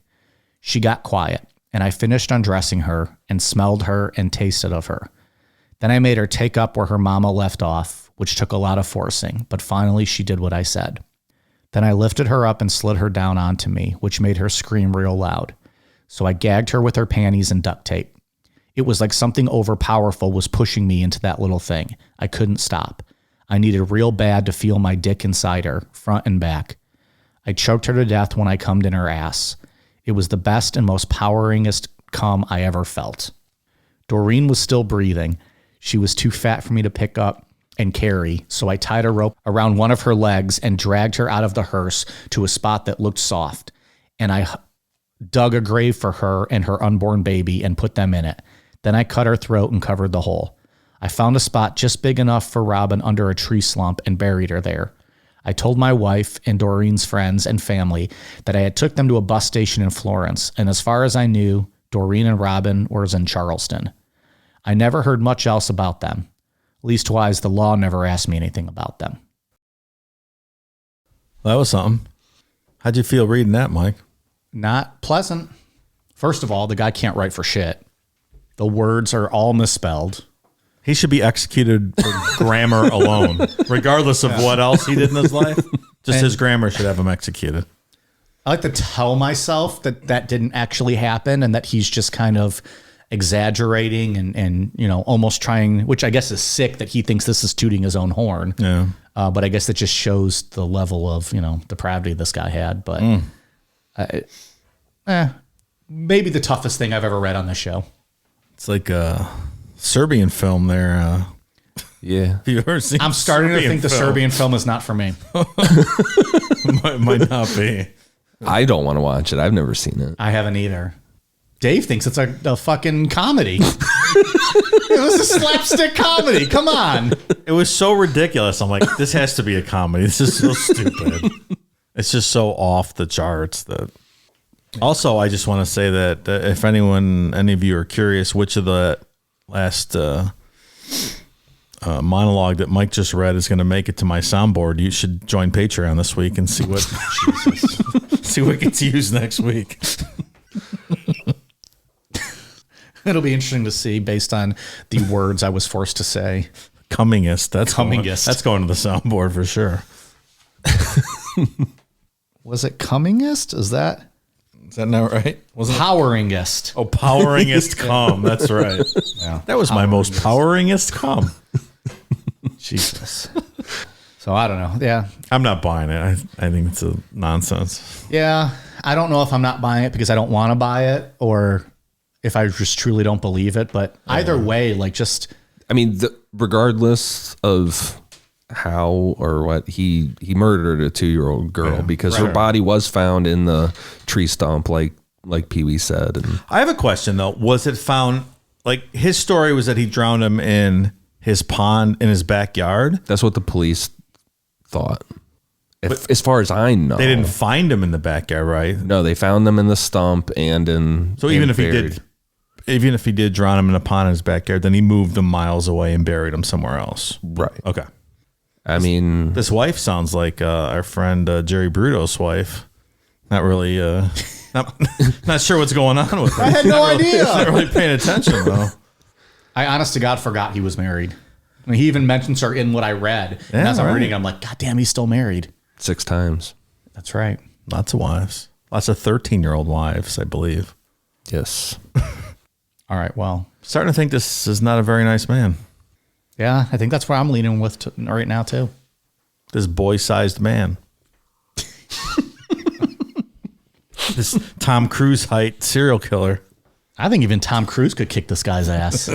She got quiet, and I finished undressing her and smelled her and tasted of her. Then I made her take up where her mama left off, which took a lot of forcing, but finally she did what I said. Then I lifted her up and slid her down onto me, which made her scream real loud. So I gagged her with her panties and duct tape. It was like something overpowerful was pushing me into that little thing. I couldn't stop. I needed real bad to feel my dick inside her, front and back. I choked her to death when I cummed in her ass. It was the best and most poweringest cum I ever felt. Doreen was still breathing. She was too fat for me to pick up and carry, so I tied a rope around one of her legs and dragged her out of the hearse to a spot that looked soft. And I dug a grave for her and her unborn baby and put them in it. Then I cut her throat and covered the hole. I found a spot just big enough for Robin under a tree slump and buried her there. I told my wife and Doreen's friends and family that I had took them to a bus station in Florence, and as far as I knew, Doreen and Robin were in Charleston. I never heard much else about them. Leastwise, the law never asked me anything about them. Well, that was something. How'd you feel reading that, Mike? Not pleasant. First of all, the guy can't write for shit. The words are all misspelled. He should be executed for grammar alone, regardless of what else he did in his life. Just his grammar should have him executed. I like to tell myself that that didn't actually happen and that he's just kind of exaggerating and you know, almost trying, which I guess is sick that he thinks this is tooting his own horn. Yeah. But I guess that just shows the level of, you know, depravity this guy had. But maybe the toughest thing I've ever read on this show. It's like a Serbian film there. Yeah. Have you ever seen? I'm starting to think the Serbian film is not for me. might not be. I don't want to watch it. I've never seen it. I haven't either. Dave thinks it's a fucking comedy. It was a slapstick comedy. Come on. It was so ridiculous. I'm like, this has to be a comedy. This is so stupid. It's just so off the charts. That. Also, I just want to say that if any of you are curious, which of the last monologue that Mike just read is going to make it to my soundboard, you should join Patreon this week and see what see what gets used next week. It'll be interesting to see based on the words I was forced to say. Cummingest. That's Cummingest. That's going to the soundboard for sure. Was it Cummingest? Is that not right? Poweringest? Oh, poweringest cum. That's right. Yeah. That was my most poweringest cum. Jesus. So I don't know. Yeah. I'm not buying it. I think it's a nonsense. Yeah. I don't know if I'm not buying it because I don't want to buy it or if I just truly don't believe it. But either way, like just... I mean, regardless of how or what, he murdered a 2-year-old girl because her body was found in the tree stump, like Pee Wee said. And I have a question, though. Was it found... Like, his story was that he drowned him in his pond in his backyard? That's what the police thought. As far as I know. They didn't find him in the backyard, right? No, they found them in the stump and in... So even if he did drown him in a pond in his backyard, then he moved them miles away and buried him somewhere else. Right. Okay. I mean... This wife sounds like our friend Jerry Bruto's wife. Not really... not sure what's going on with her. I had no idea. Not really paying attention, though. I honest to God forgot he was married. I mean, he even mentions her in what I read. Yeah, and as I'm reading, I'm like, God damn, he's still married. 6 times. That's right. Lots of wives. Lots of 13-year-old wives, I believe. Yes. All right, well. Starting to think this is not a very nice man. Yeah, I think that's where I'm leaning with right now, too. This boy-sized man. This Tom Cruise height serial killer. I think even Tom Cruise could kick this guy's ass.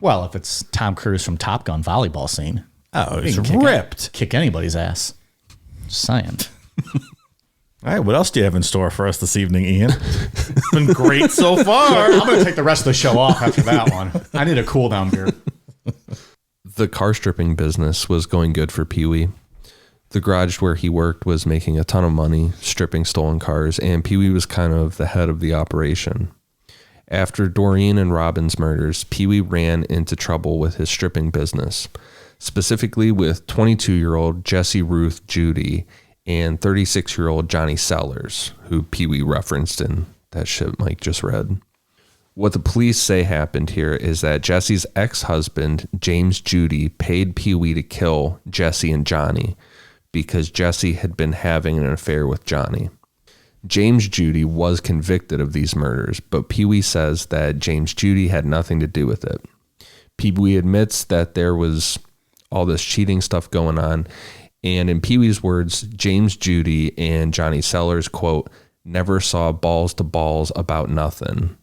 Well, if it's Tom Cruise from Top Gun volleyball scene. Oh, it's ripped. Kick anybody's ass. Just saying. All right, what else do you have in store for us this evening, Ian? It's been great so far. I'm going to take the rest of the show off after that one. I need a cool down beer. The car stripping business was going good for Pee Wee. The garage where he worked was making a ton of money stripping stolen cars, and Pee Wee was kind of the head of the operation. After Doreen and Robin's murders, Pee Wee ran into trouble with his stripping business, specifically with 22-year-old Jessie Ruth Judy and 36-year-old Johnny Sellers, who Pee Wee referenced in that shit Mike just read. What the police say happened here is that Jessie's ex-husband, James Judy, paid Pee Wee to kill Jessie and Johnny because Jessie had been having an affair with Johnny. James Judy was convicted of these murders, but Pee Wee says that James Judy had nothing to do with it. Pee Wee admits that there was all this cheating stuff going on, and in Pee Wee's words, James Judy and Johnny Sellers, quote, never saw balls to balls about nothing.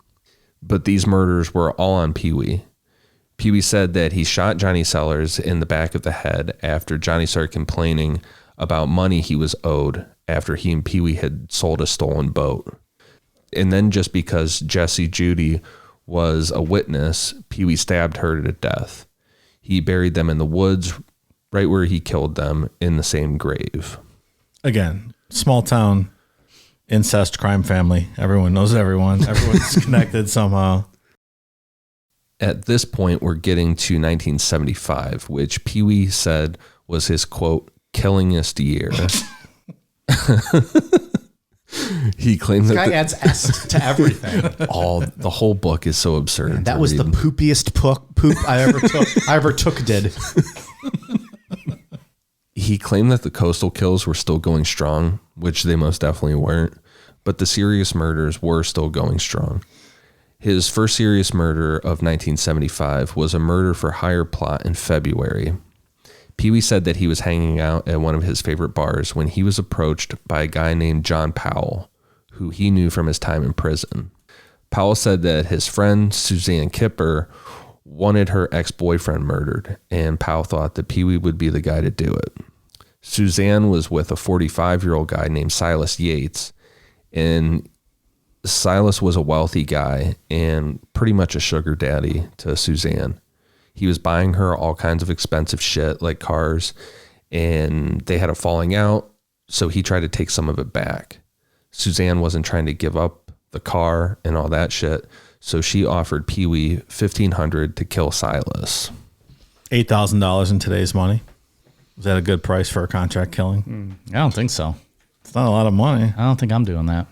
But these murders were all on Pee Wee. Pee Wee said that he shot Johnny Sellers in the back of the head after Johnny started complaining about money he was owed after he and Pee Wee had sold a stolen boat. And then just because Jessie Judy was a witness, Pee Wee stabbed her to death. He buried them in the woods right where he killed them in the same grave. Again, small town, incest crime family. Everyone knows everyone. Everyone's connected somehow. At this point, we're getting to 1975, which Pee Wee said was his, quote, killingest year. He claimed this that guy adds S to everything. The whole book is so absurd. Man, that was the poopiest poop I ever took. He claimed that the coastal kills were still going strong, which they most definitely weren't, but the serious murders were still going strong. His first serious murder of 1975 was a murder for hire plot in February. Pee Wee said that he was hanging out at one of his favorite bars when he was approached by a guy named John Powell, who he knew from his time in prison. Powell said that his friend Suzanne Kipper wanted her ex-boyfriend murdered, and Powell thought that Pee Wee would be the guy to do it. Suzanne was with a 45-year-old guy named Silas Yates, and Silas was a wealthy guy and pretty much a sugar daddy to Suzanne. He was buying her all kinds of expensive shit like cars, and they had a falling out, so he tried to take some of it back. Suzanne wasn't trying to give up the car and all that shit, so she offered Pee Wee $1,500 to kill Silas. $8,000 in today's money. Is that a good price for a contract killing? I don't think so. It's not a lot of money. I don't think I'm doing that.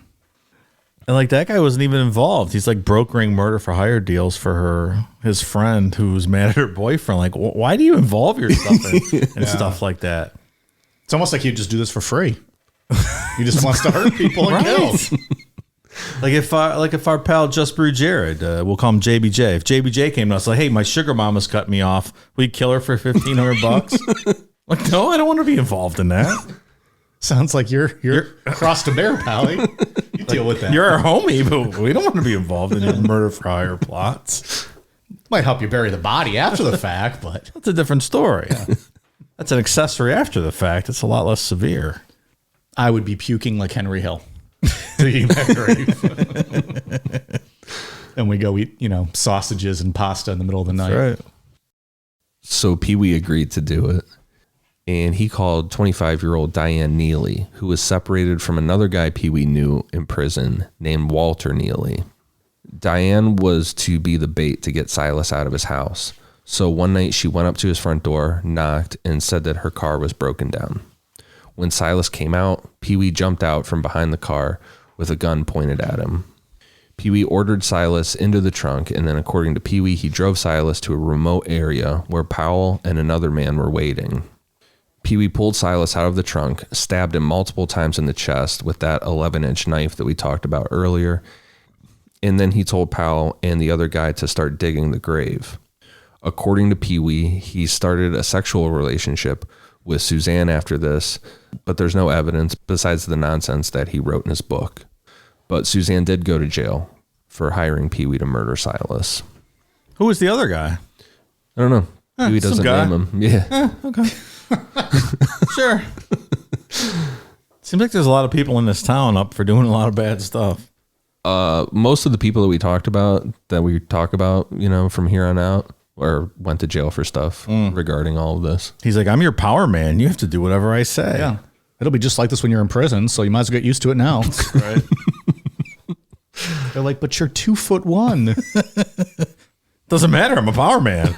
And like that guy wasn't even involved. He's like brokering murder for hire deals for his friend who's mad at her boyfriend. Like, why do you involve yourself in stuff like that? It's almost like you just do this for free. He just wants to hurt people and kill. Like if our pal Just Brew Jared, we'll call him JBJ. If JBJ came to us like, hey, my sugar mama's cut me off, we'd kill her for $1,500. Like, no, I don't want to be involved in that. Sounds like you're crossed a bear, Pally. You deal with that. You're our homie, but we don't want to be involved in your murder for hire plots. Might help you bury the body after the fact, but that's a different story. Yeah. That's an accessory after the fact. It's a lot less severe. I would be puking like Henry Hill. Digging that grave. And we go eat, sausages and pasta in the middle of the night. That's right. So Pee Wee agreed to do it. And he called 25-year-old Diane Neely, who was separated from another guy Pee Wee knew in prison named Walter Neely. Diane was to be the bait to get Silas out of his house. So one night she went up to his front door, knocked, and said that her car was broken down. When Silas came out, Pee Wee jumped out from behind the car with a gun pointed at him. Pee Wee ordered Silas into the trunk, and then according to Pee Wee, he drove Silas to a remote area where Powell and another man were waiting. Pee Wee pulled Silas out of the trunk, stabbed him multiple times in the chest with that 11-inch knife that we talked about earlier, and then he told Powell and the other guy to start digging the grave. According to Pee Wee, he started a sexual relationship with Suzanne after this, but there's no evidence besides the nonsense that he wrote in his book. But Suzanne did go to jail, for hiring Pee Wee to murder Silas. Who was the other guy? I don't know. Pee Wee doesn't guy. name him. Yeah. Okay. Sure. Seems like there's a lot of people in this town up for doing a lot of bad stuff. Most of the people that we talk about, from here on out, or went to jail for stuff regarding all of this. He's like, I'm your power man. You have to do whatever I say. Yeah. It'll be just like this when you're in prison, so you might as well get used to it now. Right. They're like, but you're 2'1". Doesn't matter. I'm a power man.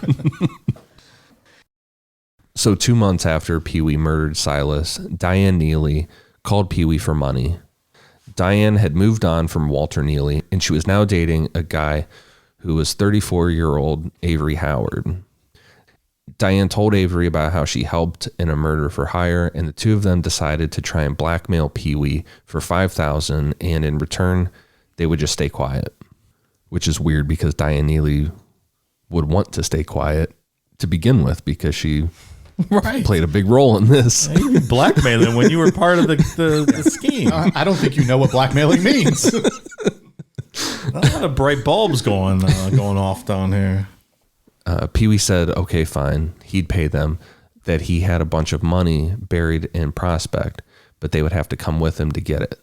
So 2 months after Pee Wee murdered Silas, Diane Neely called Pee Wee for money. Diane had moved on from Walter Neely, and she was now dating a guy who was 34-year-old Avery Howard. Diane told Avery about how she helped in a murder for hire, and the two of them decided to try and blackmail Pee Wee for $5,000, and in return, they would just stay quiet, which is weird because Diane Neely would want to stay quiet to begin with because she played a big role in this. You were blackmailing when you were part of the scheme. I don't think you know what blackmailing means. A lot of bright bulbs going off down here. Pee Wee said, okay, fine. He'd pay them, that he had a bunch of money buried in Prospect, but they would have to come with him to get it.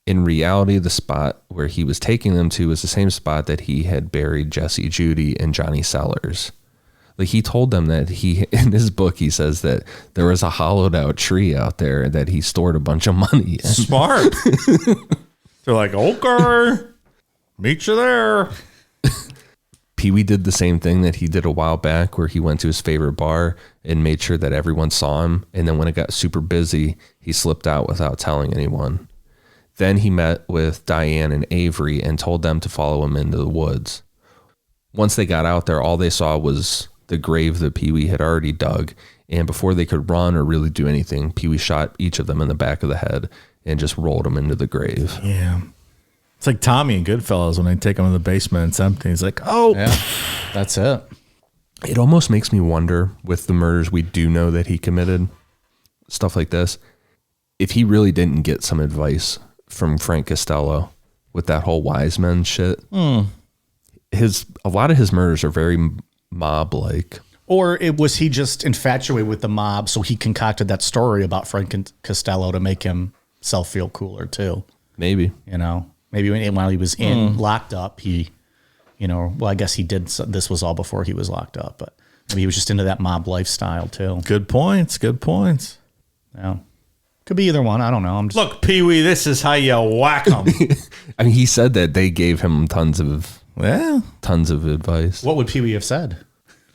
In reality, the spot where he was taking them to was the same spot that he had buried Jesse Judy and Johnny Sellers. Like, he told them that in his book, he says that there was a hollowed out tree out there that he stored a bunch of money in. Smart. They're like, okay, meet you there. Pee Wee did the same thing that he did a while back where he went to his favorite bar and made sure that everyone saw him. And then when it got super busy, he slipped out without telling anyone. Then he met with Diane and Avery and told them to follow him into the woods. Once they got out there, all they saw was the grave that Pee Wee had already dug. And before they could run or really do anything, Pee Wee shot each of them in the back of the head and just rolled them into the grave. Yeah. It's like Tommy and Goodfellas when they take him in the basement and it's empty. He's like, oh. Yeah, that's it. It almost makes me wonder, with the murders we do know that he committed, stuff like this, if he really didn't get some advice from Frank Costello with that whole wise men shit. A lot of his murders are very mob-like. Or was he just infatuated with the mob, so he concocted that story about Frank Costello to make himself feel cooler too? Maybe. Maybe while he was locked up, he, I guess he did. This was all before he was locked up, but maybe he was just into that mob lifestyle too. Good points. Yeah. Could be either one. I don't know. Look, Pee Wee, this is how you whack them. I mean, he said that they gave him tons of advice. What would Pee Wee have said?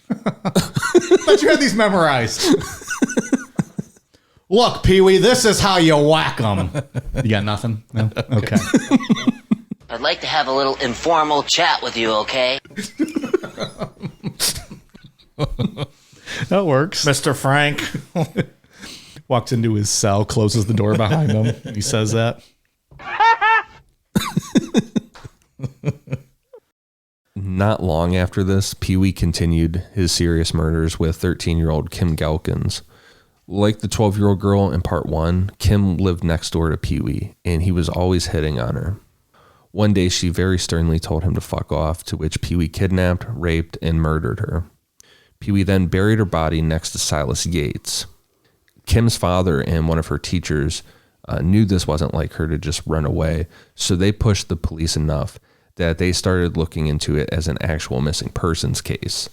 Thought you had these memorized. Look, Pee Wee, this is how you whack them. You got nothing? No? Okay. I'd like to have a little informal chat with you, okay? That works. Mr. Frank. Walks into his cell, closes the door behind him. He says that. Not long after this, Pee Wee continued his serious murders with 13-year-old Kim Gaskins. Like the 12-year-old girl in part 1, Kim lived next door to Pee Wee, and he was always hitting on her. One day, she very sternly told him to fuck off, to which Pee Wee kidnapped, raped, and murdered her. Pee Wee then buried her body next to Silas Yates. Kim's father and one of her teachers knew this wasn't like her to just run away, so they pushed the police enough that they started looking into it as an actual missing persons case.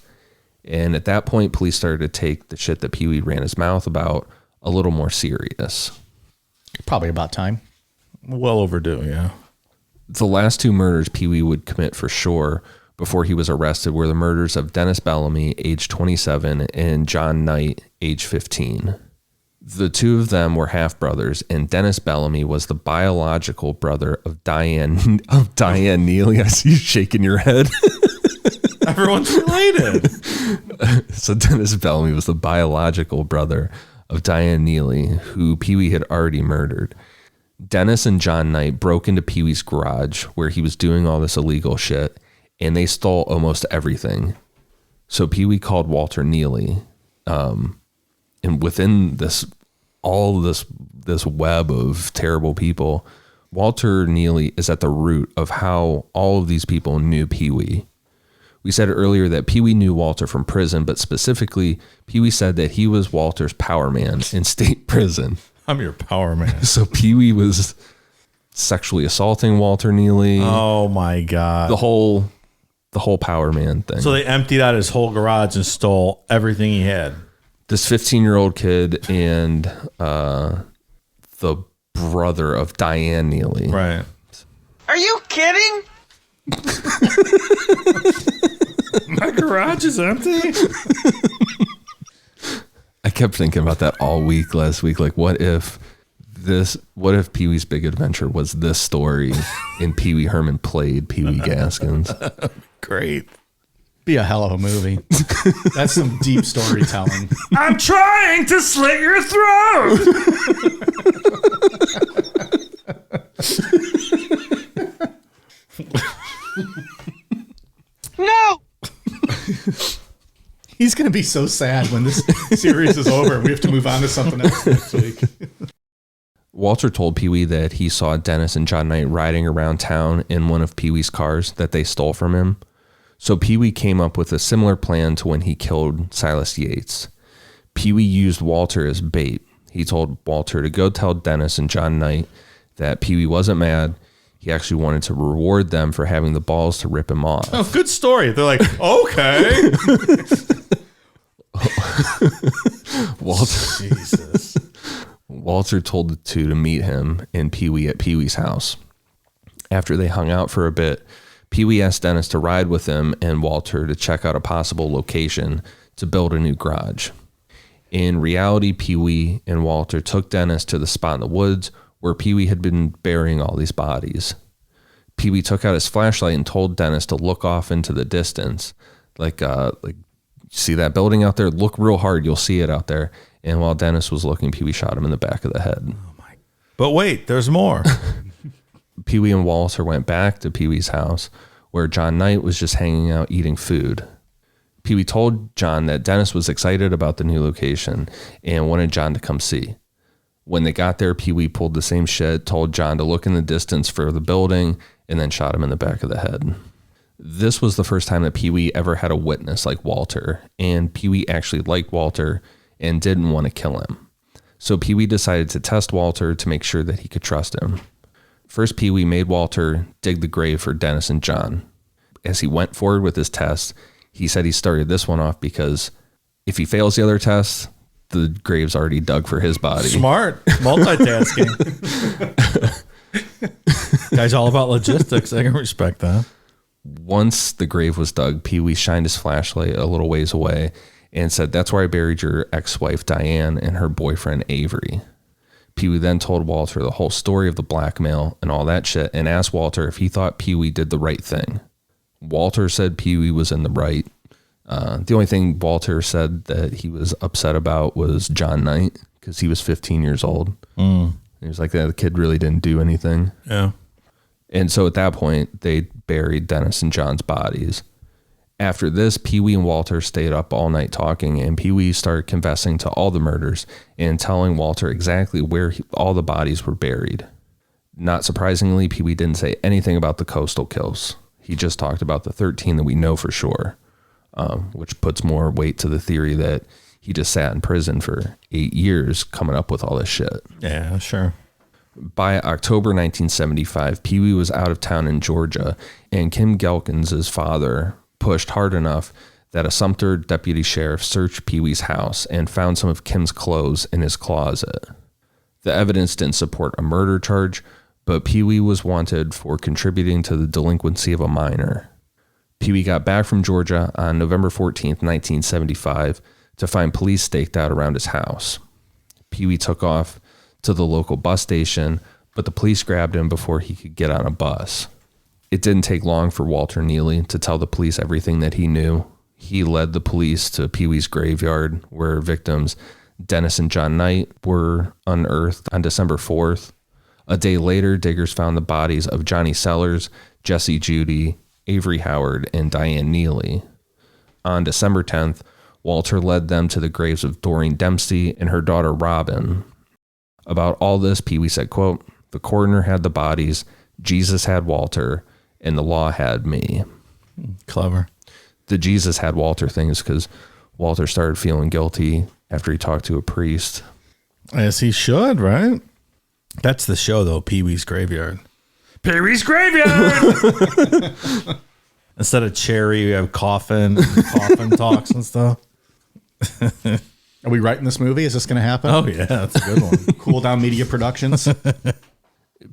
And at that point, police started to take the shit that Pee Wee ran his mouth about a little more serious. Probably about time. Well overdue, yeah. The last 2 murders Pee Wee would commit for sure before he was arrested were the murders of Dennis Bellamy, age 27, and John Knight, age 15. The 2 of them were half-brothers, and Dennis Bellamy was the biological brother of Diane Neely. I see you shaking your head. Everyone's related. So Dennis Bellamy was the biological brother of Diane Neely, who Pee Wee had already murdered. Dennis and John Knight broke into Pee Wee's garage where he was doing all this illegal shit, and they stole almost everything. So Pee Wee called Walter Neely, and within this web of terrible people, Walter Neely is at the root of how all of these people knew Pee Wee. We said earlier that Pee Wee knew Walter from prison, but specifically, Pee Wee said that he was Walter's power man in state prison. I'm your power man. So Pee Wee was sexually assaulting Walter Neely. Oh my God. The whole power man thing. So they emptied out his whole garage and stole everything he had. This 15-year-old kid and the brother of Diane Neely. Right. Are you kidding? My garage is empty. I kept thinking about that all week last week. Like, what if Pee Wee's Big Adventure was this story and Pee Wee Herman played Pee Wee Gaskins? Great. Be a hell of a movie. That's some deep storytelling. I'm trying to slit your throat. No! He's going to be so sad when this series is over. We have to move on to something else next week. Walter told Pee Wee that he saw Dennis and John Knight riding around town in one of Pee Wee's cars that they stole from him. So Pee Wee came up with a similar plan to when he killed Silas Yates. Pee Wee used Walter as bait. He told Walter to go tell Dennis and John Knight that Pee Wee wasn't mad. He actually wanted to reward them for having the balls to rip him off. Oh, good story. They're like, okay. Jesus. Walter told the two to meet him and Pee Wee at Pee Wee's house. After they hung out for a bit, Pee Wee asked Dennis to ride with him and Walter to check out a possible location to build a new garage. In reality, Pee Wee and Walter took Dennis to the spot in the woods where Pee Wee had been burying all these bodies. Pee Wee took out his flashlight and told Dennis to look off into the distance. Like see that building out there? Look real hard. You'll see it out there. And while Dennis was looking, Pee Wee shot him in the back of the head. Oh my! But wait, there's more. Pee Wee and Walter went back to Pee Wee's house where John Knight was just hanging out eating food. Pee Wee told John that Dennis was excited about the new location and wanted John to come see. When they got there, Pee Wee pulled the same shit, told John to look in the distance for the building, and then shot him in the back of the head. This was the first time that Pee Wee ever had a witness like Walter, and Pee Wee actually liked Walter and didn't want to kill him. So Pee Wee decided to test Walter to make sure that he could trust him. First, Pee Wee made Walter dig the grave for Dennis and John. As he went forward with his test, he said he started this one off because if he fails the other test, the grave's already dug for his body. Smart. Multitasking. Guy's all about logistics. I can respect that. Once the grave was dug, Pee Wee shined his flashlight a little ways away and said, "That's where I buried your ex-wife Diane and her boyfriend Avery." Pee Wee then told Walter the whole story of the blackmail and all that shit and asked Walter if he thought Pee Wee did the right thing. Walter said Pee Wee was in the right. The only thing Walter said that he was upset about was John Knight because he was 15 years old. He was like, the kid really didn't do anything. Yeah. And so at that point, they buried Dennis and John's bodies. After this, Pee Wee and Walter stayed up all night talking, and Pee Wee started confessing to all the murders and telling Walter exactly where all the bodies were buried. Not surprisingly, Pee Wee didn't say anything about the coastal kills. He just talked about the 13 that we know for sure, which puts more weight to the theory that he just sat in prison for 8 years coming up with all this shit. Yeah, sure. By October 1975, Pee Wee was out of town in Georgia, and Kim Gelkins' father pushed hard enough that a Sumter deputy sheriff searched Pee Wee's house and found some of Kim's clothes in his closet. The evidence didn't support a murder charge, but Pee Wee was wanted for contributing to the delinquency of a minor. Pee Wee got back from Georgia on November 14th, 1975, to find police staked out around his house. Pee Wee took off to the local bus station, but the police grabbed him before he could get on a bus. It didn't take long for Walter Neely to tell the police everything that he knew. He led the police to Pee Wee's graveyard, where victims Dennis and John Knight were unearthed on December 4th. A day later, diggers found the bodies of Johnny Sellers, Jesse Judy, Avery Howard, and Diane Neely. On December 10th, Walter led them to the graves of Doreen Dempsey and her daughter Robin. About all this, Pee Wee said, quote, The coroner had the bodies, Jesus had Walter, and the law had me. Clever. The Jesus had Walter thing is because Walter started feeling guilty after he talked to a priest. As he should, right? That's the show, though, Pee Wee's Graveyard. Pee Wee's Graveyard! Instead of Cherry, we have Coffin talks and stuff. Are we writing this movie? Is this going to happen? Oh, yeah, that's a good one. Cool Down Media Productions.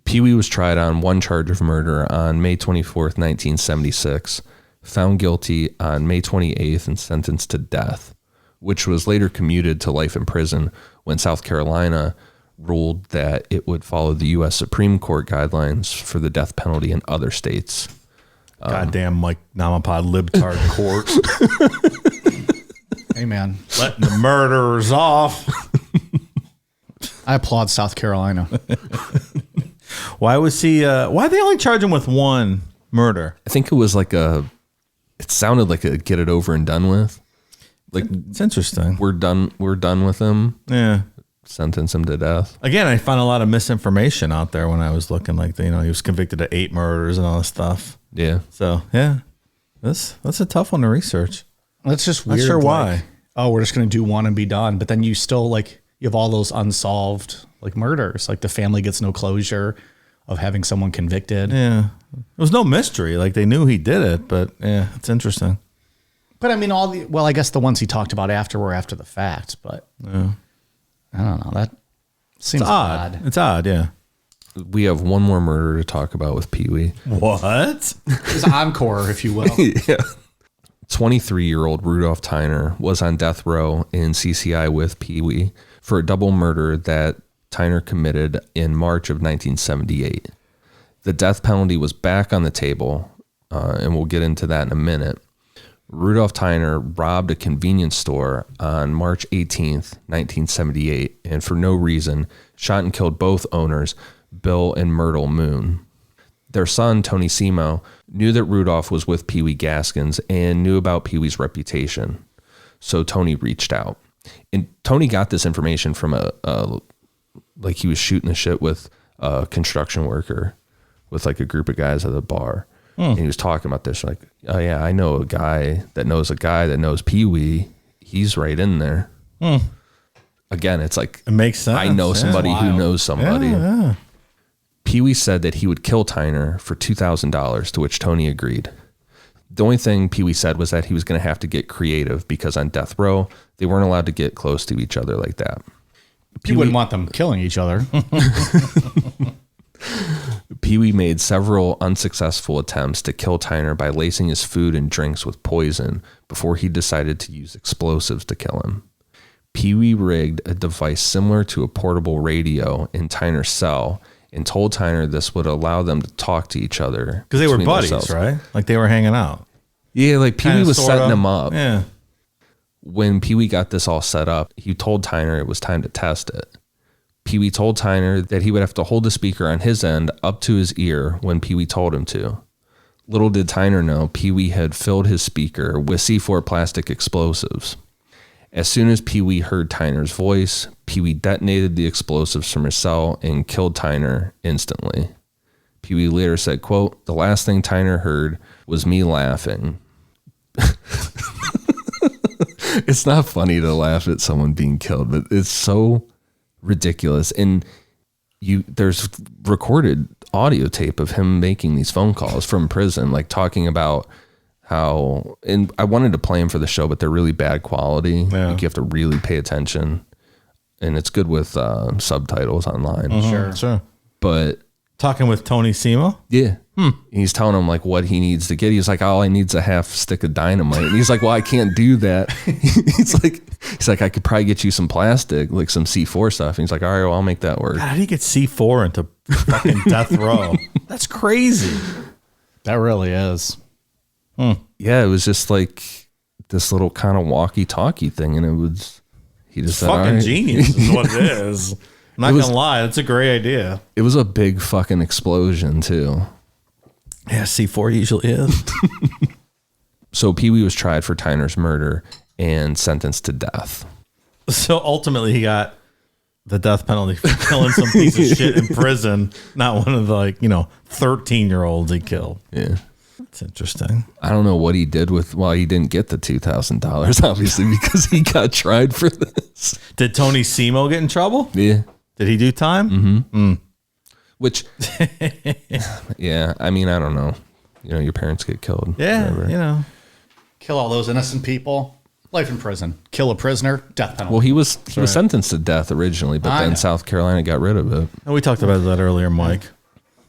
Pee Wee was tried on one charge of murder on May 24th, 1976, found guilty on May 28th, and sentenced to death, which was later commuted to life in prison when South Carolina ruled that it would follow the U.S. Supreme Court guidelines for the death penalty in other states. Goddamn Necronomipod libtard court. Hey, man. Letting the murderers off. I applaud South Carolina. Why was he, why'd they only charge him with one murder? I think it was like it sounded like a get it over and done with. Like, It's interesting. we're done with him. Yeah. Sentence him to death. Again, I found a lot of misinformation out there when I was looking, like, he was convicted of 8 murders and all this stuff. Yeah. So, yeah, that's a tough one to research. That's just weird. Not sure why. Like, oh, we're just going to do one and be done. But then you still, like, you have all those unsolved, like, murders. Like, the family gets no closure of having someone convicted. Yeah. There was no mystery. Like, they knew he did it, but, yeah, it's interesting. But, I mean, I guess the ones he talked about after were after the fact. But, Yeah. I don't know. That seems It's odd. It's odd, yeah. We have one more murder to talk about with Pee Wee. What? It's an encore, if you will. Yeah. 23-year-old Rudolph Tyner was on death row in CCI with Pee Wee for a double murder that Tyner committed in March of 1978. The death penalty was back on the table, and we'll get into that in a minute. Rudolph Tyner robbed a convenience store on March 18th, 1978, and for no reason, shot and killed both owners, Bill and Myrtle Moon. Their son, Tony Simo, knew that Rudolph was with Pee Wee Gaskins and knew about Pee Wee's reputation. So Tony reached out. And Tony got this information from like he was shooting the shit with a construction worker with like a group of guys at a bar. And he was talking about this, like, oh yeah, I know a guy that knows Pee Wee. He's right in there. Again, it's like, It makes sense. I know somebody who wild. knows somebody. Yeah. Pee Wee said that he would kill Tyner for $2,000, to which Tony agreed. The only thing Pee Wee said was that he was going to have to get creative because on death row, they weren't allowed to get close to each other like that. You wouldn't want them killing each other. Pee Wee made several unsuccessful attempts to kill Tyner by lacing his food and drinks with poison before he decided to use explosives to kill him. Pee Wee rigged a device similar to a portable radio in Tyner's cell and told Tyner this would allow them to talk to each other. Because they were between buddies, themselves. right? Like, they were hanging out. Yeah, like Pee Wee Kinda, was sorta. setting him up. Yeah. When Pee Wee got this all set up, he told Tyner it was time to test it. Pee Wee told Tyner that he would have to hold the speaker on his end up to his ear when Pee Wee told him to. Little did Tyner know, Pee Wee had filled his speaker with C4 plastic explosives. As soon as Pee Wee heard Tyner's voice, Pee Wee detonated the explosives from his cell and killed Tyner instantly. Pee Wee later said, quote, "The last thing Tyner heard was me laughing." It's not funny to laugh at someone being killed, but it's so ridiculous. And there's recorded audio tape of him making these phone calls from prison, like talking about how, and I wanted to play them for the show, but they're really bad quality. Yeah. Like, you have to really pay attention, and it's good with subtitles online. Sure. But Talking with Tony Simo? yeah. He's telling him like what he needs to get. He's like, all I need is a half stick of dynamite. And he's like, well, I can't do that. He's like, I could probably get you some plastic, like some C4 stuff. And he's like, all right, well, I'll make that work. God, how do you get C4 into fucking death row? That's crazy. That really is. Yeah, it was just like this little kind of walkie-talkie thing. And he just said, all Fucking right. genius is what it is. I'm not going to lie. That's a great idea. It was a big fucking explosion too. Yeah, C4 usually is. So Pee Wee was tried for Tyner's murder and sentenced to death. So ultimately he got the death penalty for killing some piece of shit in prison, not one of the 13-year-olds he killed. Yeah. That's interesting. I don't know what he did he didn't get the $2,000, obviously, because he got tried for this. Did Tony Simo get in trouble? Yeah. Did he do time? Mm-hmm. Which, yeah, I mean, I don't know. Your parents get killed. Yeah, whatever. Kill all those innocent people. Life in prison. Kill a prisoner. Death penalty. Well, he was sentenced to death originally, but then South Carolina got rid of it. And we talked about that earlier, Mike.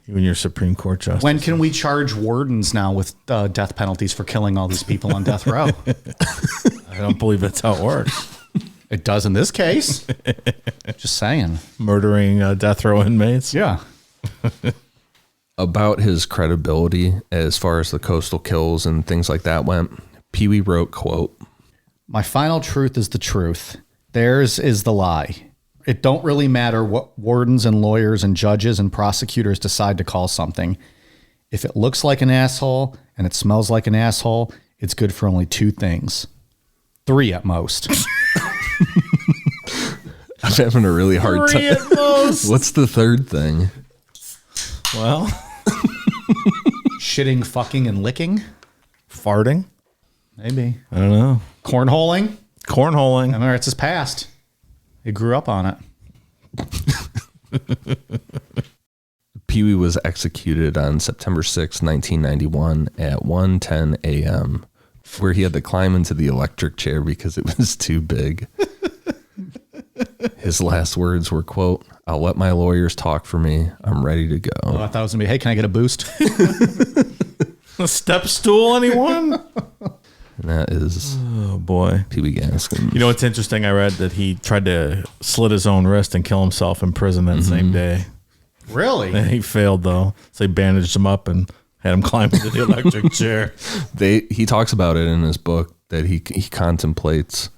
You and your Supreme Court justice. When can we charge wardens now with death penalties for killing all these people on death row? I don't believe that's how it works. It does in this case. Just saying. Murdering death row inmates. Yeah. About his credibility as far as the coastal kills and things like that went, Pee Wee wrote, quote, "My final truth is the truth. Theirs is the lie. It don't really matter what wardens and lawyers and judges and prosecutors decide to call something. If it looks like an asshole and it smells like an asshole, it's good for only 2 things. 3 at most." I'm having a really hard time. 3 at most. What's the third thing? Well, Shitting, fucking, and licking? farting. Maybe. I don't know. Cornholing? Cornholing. I remember it's his past. He grew up on it. Pee Wee was executed on September 6, 1991 at 1:10 a.m., where he had to climb into the electric chair because it was too big. His last words were, quote, "I'll let my lawyers talk for me. I'm ready to go." Oh, I thought it was going to be, hey, can I get a boost? A step stool, anyone? And that is Oh, boy. Pee Wee Gaskins. You know what's interesting? I read that he tried to slit his own wrist and kill himself in prison that same day. Really? And he failed, though. So they bandaged him up and had him climb into the electric chair. He talks about it in his book that he contemplates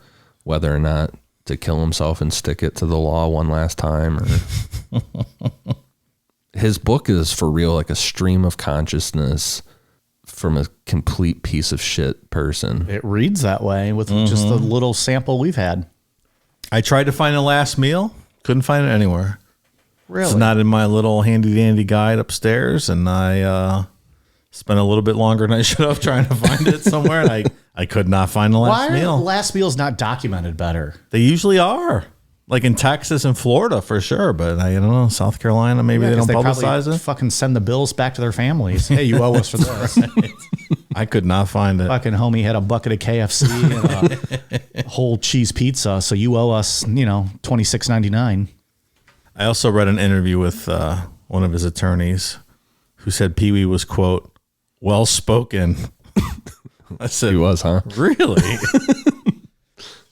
whether or not to kill himself and stick it to the law one last time. Or his book is for real like a stream of consciousness from a complete piece of shit person. It reads that way with just the little sample we've had. I tried to find a last meal. Couldn't find it anywhere. Really? It's not in my little handy-dandy guide upstairs, and I spent a little bit longer than I should have trying to find it somewhere, and I could not find the last Why are meal. last meals not documented better? They usually are. Like in Texas and Florida for sure, but I don't know, South Carolina, maybe they don't publicize probably it. Fucking send the bills back to their families. Hey, you owe us for this. I could not find it. Fucking homie had a bucket of KFC and a whole cheese pizza, so you owe us, $26.99. I also read an interview with one of his attorneys who said Pee Wee was, quote, well-spoken. I said, He was, huh? really?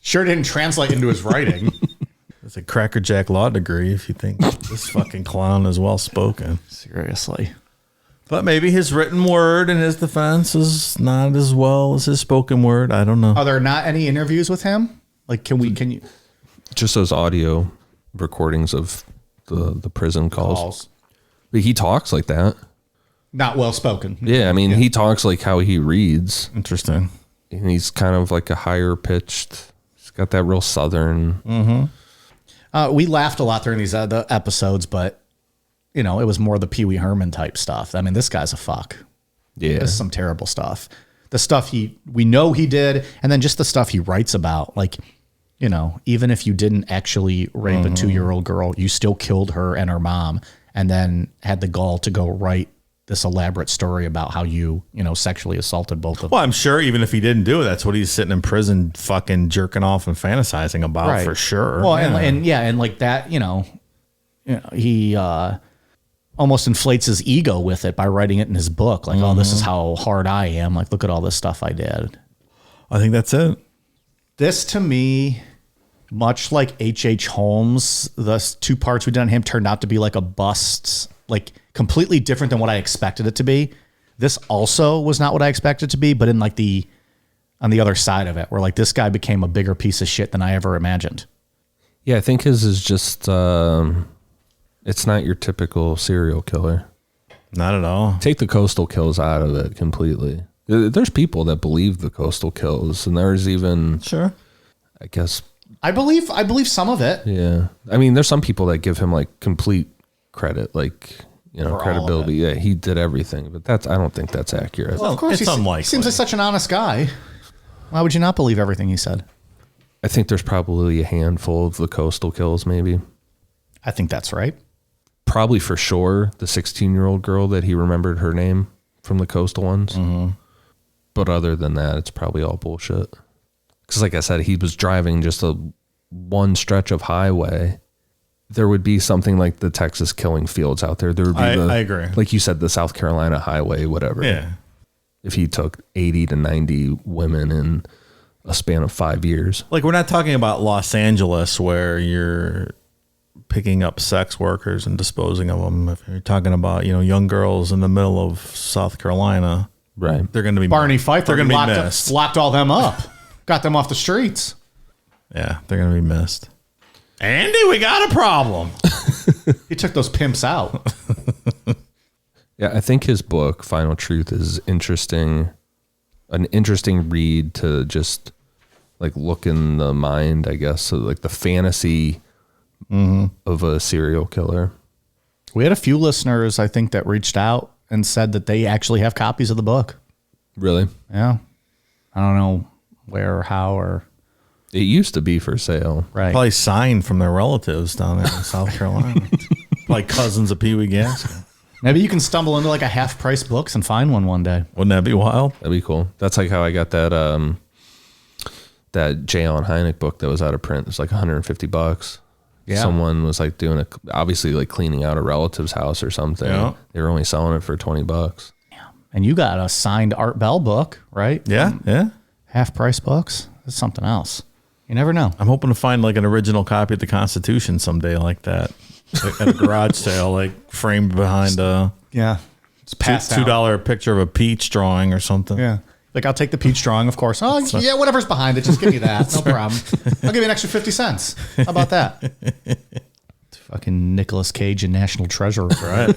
Sure didn't translate into his writing. It's a crackerjack law degree if you think this fucking clown is well-spoken. Seriously. But maybe his written word in his defense is not as well as his spoken word. I don't know. Are there not any interviews with him? Like, can you Just those audio recordings of the prison calls. But he talks like that. Not well spoken. Yeah, I mean, he talks like how he reads. Interesting. And he's kind of like a higher pitched. He's got that real southern. We laughed a lot during these the episodes, but it was more the Pee Wee Herman type stuff. I mean, this guy's a fuck. Yeah. This is some terrible stuff. The stuff we know he did, and then just the stuff he writes about. Like, even if you didn't actually rape a 2-year-old girl, you still killed her and her mom, and then had the gall to go write this elaborate story about how you sexually assaulted both of them. Well, I'm sure even if he didn't do it, that's what he's sitting in prison fucking jerking off and fantasizing about for sure. Well, and like that, he almost inflates his ego with it by writing it in his book. Like, oh, this is how hard I am. Like, look at all this stuff I did. I think that's it. This to me, much like H.H. Holmes, the 2 parts we did on him turned out to be like a bust, like completely different than what I expected it to be. This also was not what I expected it to be, but in like on the other side of it, where like this guy became a bigger piece of shit than I ever imagined. Yeah, I think his is just, it's not your typical serial killer. Not at all. Take the coastal kills out of it completely. There's people that believe the coastal kills, and there's even, Sure. I guess, I believe some of it. Yeah. I mean, there's some people that give him like complete credit, like, you know, For all of credibility. Yeah, he did everything, but I don't think that's accurate. Well, of course, it's unlikely. He seems like such an honest guy. Why would you not believe everything he said? I think there's probably a handful of the coastal kills, maybe. I think that's right. Probably for sure the 16-year-old girl that he remembered her name from the coastal ones. Mm-hmm. But other than that, it's probably all bullshit. Because like I said, he was driving just one stretch of highway. There would be something like the Texas killing fields out there. There would be I agree. Like you said, the South Carolina highway, whatever. Yeah. If he took 80 to 90 women in a span of 5 years. Like, we're not talking about Los Angeles where you're picking up sex workers and disposing of them. If you're talking about, you know, young girls in the middle of South Carolina, Right. they're going to be Barney Fife. They're going to be missed. Locked all them up. Got them off the streets. Yeah, they're going to be missed. Andy, we got a problem. He took those pimps out. Yeah, I think his book, Final Truth, is interesting. An interesting read to just like look in the mind, I guess. So like the fantasy of a serial killer. We had a few listeners, I think, that reached out and said that they actually have copies of the book. Really? Yeah. I don't know where or how or... It used to be for sale. Right. Probably signed from their relatives down there in South Carolina. Like cousins of Pee Wee Gaskins. Maybe you can stumble into like a half-price books and find one day. Wouldn't that be wild? That'd be cool. That's like how I got that that J. Allen Hynek book that was out of print. It's like $150. Yeah. Someone was like doing obviously like cleaning out a relative's house or something. Yeah. They were only selling it for $20. And you got a signed Art Bell book, right? Yeah, yeah. Half-price books. That's something else. You never know. I'm hoping to find like an original copy of the Constitution someday like that. Like at a garage sale, like framed behind a Yeah. It's passed out. $2 picture of a peach drawing or something. Yeah. Like, I'll take the peach drawing, of course. Oh, yeah, whatever's behind it. Just give me that. No problem. I'll give you an extra 50 cents. How about that? Fucking Nicolas Cage and National Treasure. Right.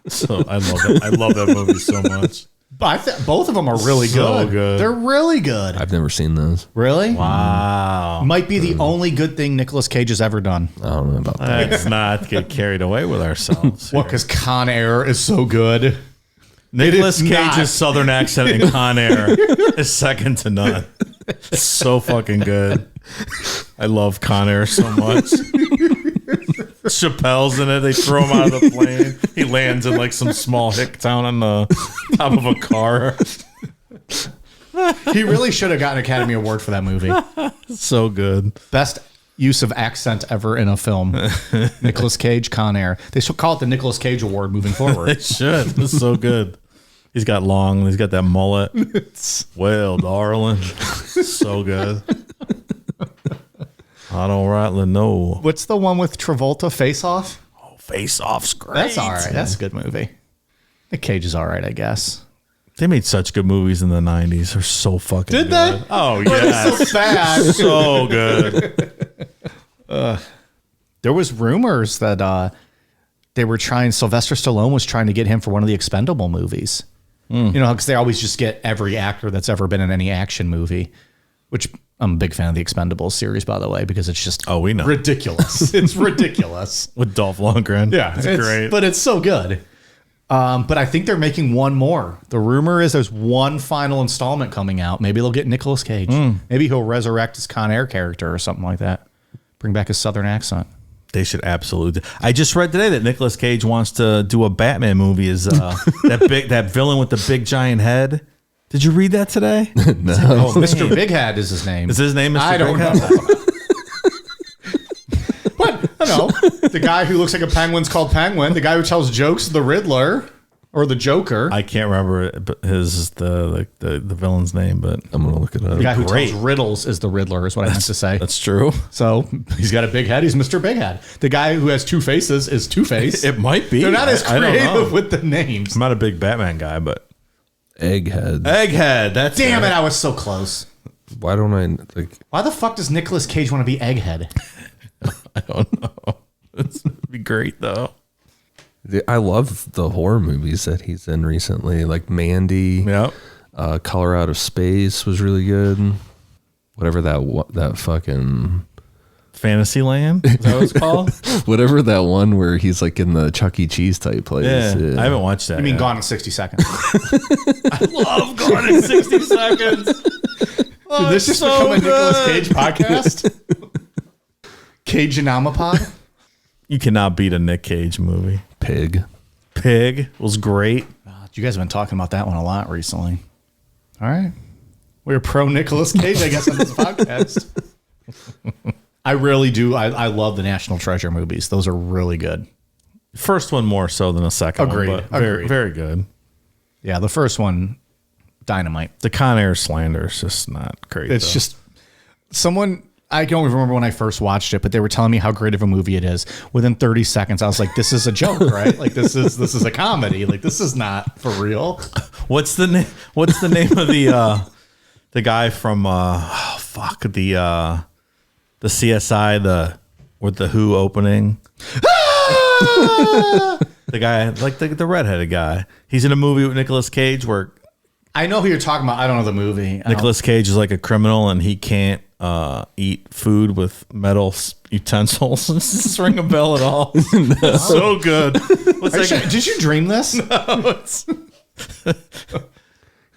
So I love it. I love that movie so much. But both of them are really So good. good. They're really good. I've never seen those. Really? Wow. Might be the only good thing Nicolas Cage has ever done. I don't know about that. Let's not get carried away with ourselves. What? Because Con Air is so good. Nicolas It is not. Cage's southern accent in Con Air is second to none. It's so fucking good. I love Con Air so much. Chappelle's in it. They throw him out of the plane. He lands in like some small hick town on the top of a car. He really should have gotten an Academy Award for that movie. So good. Best use of accent ever in a film. Nicolas Cage, Con Air. They should call it the Nicolas Cage Award moving forward. It should. It's so good. He's got that mullet. Well, darling. So good. I don't rightly know. What's the one with Travolta, Face Off? Oh, Face Off's great. That's all right. That's a good movie. Nick Cage is all right, I guess. They made such good movies in the 90s. They're so fucking Did good. they? Oh, They're yes. so bad. So good. There was rumors that Sylvester Stallone was trying to get him for one of the Expendable movies. You know, because they always just get every actor that's ever been in any action movie, which I'm a big fan of the Expendables series, by the way, because it's just We know. ridiculous. It's ridiculous. With Dolph Lundgren. Yeah, It's great. But it's so good. But I think they're making one more. The rumor is there's one final installment coming out. Maybe they'll get Nicolas Cage. Maybe he'll resurrect his Con Air character or something like that. Bring back his Southern accent. They should absolutely. I just read today that Nicolas Cage wants to do a Batman movie as that villain with the big giant head. Did you read that today? No. Oh, Mr. Big Head is his name. Is his name Mr. I don't Big Head? know. But I don't know. The guy who looks like a penguin's called Penguin. The guy who tells jokes, the Riddler or the Joker. I can't remember the villain's name, but I'm going to look it up. The guy who Great. tells riddles is the Riddler, is what I meant to say. that's true. So he's got a big head. He's Mr. Big Head. The guy who has two faces is Two-Face. It might be. They're not as I don't know. creative with the names. I'm not a big Batman guy, but Egghead. Egghead. That's Damn it, I was so close. Why don't I like? Why the fuck does Nicolas Cage want to be Egghead? I don't know. It'd be great though. I love the horror movies that he's in recently, like Mandy. Yep. Color Out of Space was really good. whatever that fucking Fantasyland? Is that what it's called? whatever that one where he's like in the Chuck E. Cheese type place. Yeah. I haven't watched that. You mean yet. Gone in 60 Seconds? I love Gone in 60 Seconds. Did this just become a Nicolas Cage podcast? Cageonomipod? You cannot beat a Nick Cage movie. Pig. Pig was great. You guys have been talking about that one a lot recently. All right. We're pro Nicolas Cage, I guess, on this podcast. I really do. I love the National Treasure movies. Those are really good. First one more so than the second Agreed. one. But very, Agreed. very good. Yeah, the first one, dynamite. The Con Air slander is just not great. It's though. just someone. I don't remember when I first watched it, but they were telling me how great of a movie it is. Within 30 seconds, I was like, "This is a joke, right? Like this is a comedy. Like this is not for real." What's the name of the guy from the CSI with the Who opening? The guy like the redheaded guy. He's in a movie with Nicolas Cage where I know who you're talking about. I don't know the movie. Nicolas Cage is like a criminal and he can't eat food with metal utensils. Does this ring a bell at all? No. So good. What's that guy? Did you dream this?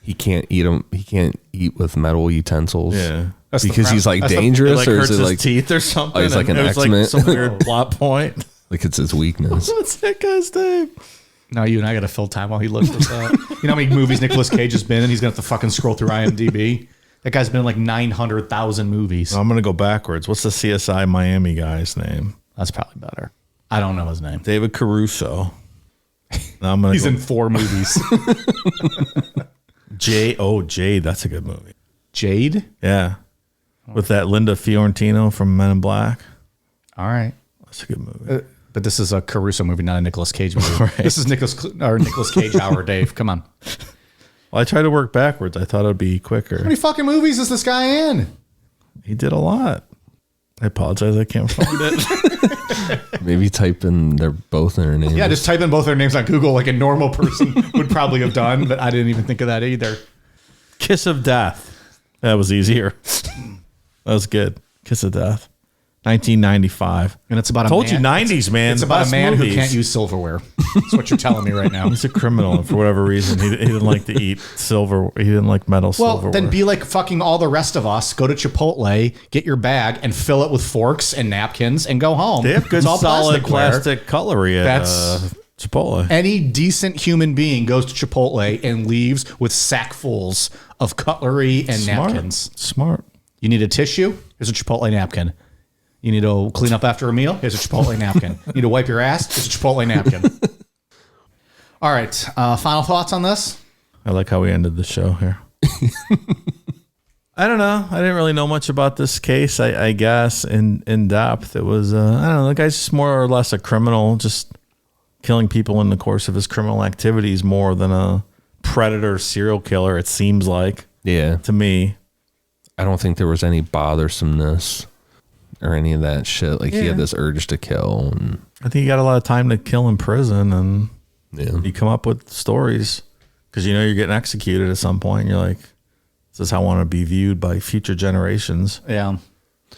He can't eat them. He can't eat with metal utensils. Yeah. That's the because he's premise. like That's dangerous, Like or hurts is it his like teeth or something? Oh, he's like and an it was like X-Men. some weird plot point. like it's his weakness? What's that guy's name? No, you and I got to fill time while he looks this up. You know how many movies Nicolas Cage has been in? He's going to have to fucking scroll through IMDb. That guy's been in like 900,000 movies. I'm going to go backwards. What's the CSI Miami guy's name? That's probably better. I don't know his name. David Caruso. Now I'm gonna He's go in 4 movies. Jade. That's a good movie. Jade? Yeah. With that Linda Fiorentino from Men in Black. All right. That's a good movie. But this is a Caruso movie, not a Nicolas Cage movie. Right. This is Nicolas Cage hour, Dave. Come on. Well, I tried to work backwards. I thought it'd be quicker. How many fucking movies is this guy in? He did a lot. I apologize. I can't find it. Maybe type in they're both in their names. Yeah, just type in both their names on Google like a normal person would probably have done, but I didn't even think of that either. Kiss of Death. That was easier. That was good. Kiss of Death. 1995. And it's about a Told man. you 90s, man. It's about Best a man movies. who can't use silverware. That's what you're telling me right now. He's a criminal for whatever reason. He didn't like to eat silver. He didn't like metal Well, silverware. then be like fucking all the rest of us. Go to Chipotle, get your bag, and fill it with forks and napkins, and go home. They have good It's all solid plasticware. plastic cutlery at That's- Chipotle. Any decent human being goes to Chipotle and leaves with sackfuls of cutlery and napkins. Smart. You need a tissue? Here's a Chipotle napkin. You need to clean up after a meal? Here's a Chipotle napkin. You need to wipe your ass? Here's a Chipotle napkin. All right. Final thoughts on this? I like how we ended the show here. I don't know. I didn't really know much about this case, I guess, in depth. It was, I don't know, the guy's just more or less a criminal, just killing people in the course of his criminal activities more than a predator serial killer, it seems like, Yeah. to me. I don't think there was any bothersomeness or any of that shit. Like he Yeah. had this urge to kill. And I think he got a lot of time to kill in prison, and yeah. you come up with stories because you know you're getting executed at some point. And you're like, this is how I want to be viewed by future generations Yeah.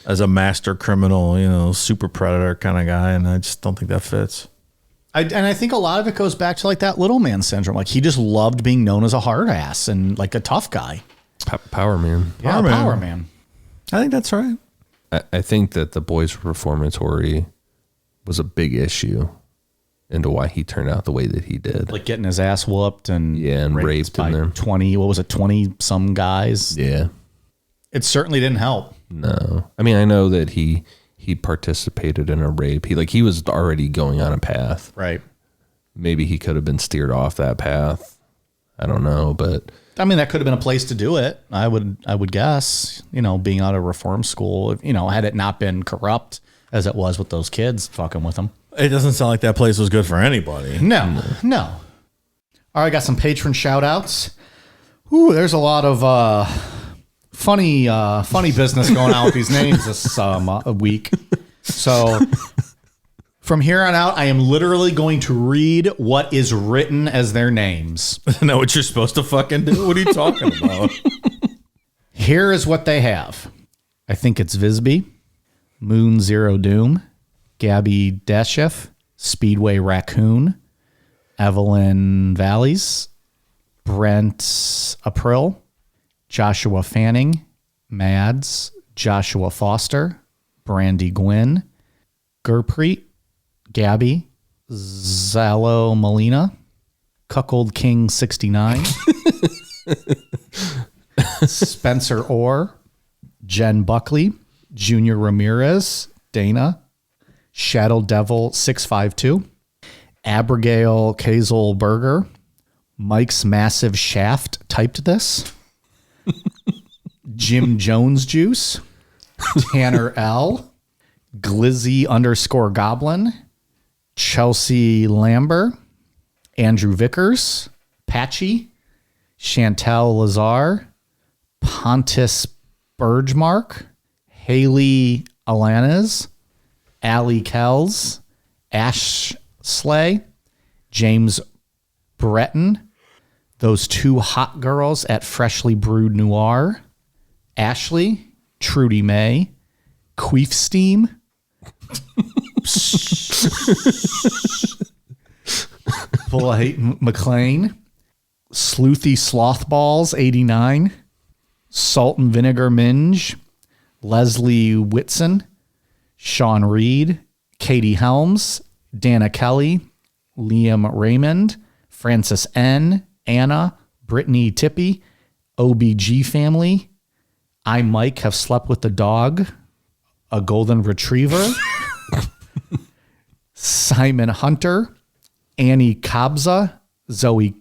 as a master criminal, you know, super predator kind of guy. And I just don't think that fits. I think a lot of it goes back to like that little man syndrome. Like he just loved being known as a hard ass and like a tough guy. Power man. Yeah, man. power man. I think that's right. I think that the boys' reformatory was a big issue into why he turned out the way that he did. Like getting his ass whooped and raped by in there. 20, what was it, 20 some guys? Yeah. It certainly didn't help. No. I mean, I know that he participated in a rape. He was already going on a path. Right. Maybe he could have been steered off that path. I don't know, but I mean, that could have been a place to do it. I would guess, you know, being out of reform school, you know, had it not been corrupt as it was with those kids fucking with them. It doesn't sound like that place was good for anybody. No. All right, got some patron shout outs. Ooh, there's a lot of funny business going on with these names this week. So from here on out, I am literally going to read what is written as their names. Isn't that what you're supposed to fucking do? What are you talking about? Here is what they have. I think it's Visby, Moon Zero Doom, Gabby Desheff, Speedway Raccoon, Evelyn Valleys, Brent April, Joshua Fanning, Mads, Joshua Foster, Brandy Gwynn, Gurpreet, Gabby, Zalo Molina, Cuckold King 69, Spencer Orr, Jen Buckley, Junior Ramirez, Dana, Shadow Devil 652, Abigail Kazel Berger, Mike's Massive Shaft typed this, Jim Jones Juice, Tanner L, Glizzy _ Goblin, Chelsea Lambert, Andrew Vickers, Patchy, Chantel Lazar, Pontus Burgemark, Haley Alanes, Allie Kells, Ash Slay, James Breton, those two hot girls at Freshly Brewed Noir, Ashley, Trudy May, Queef Steam, Polite McLean, Sleuthy Slothballs 89, Salt and Vinegar Minge, Leslie Whitson, Sean Reed, Katie Helms, Dana Kelly, Liam Raymond, Francis N, Anna, Brittany Tippy, OBG Family, I Mike have slept with the dog, a golden retriever, Simon Hunter, Annie Kabza, Zoe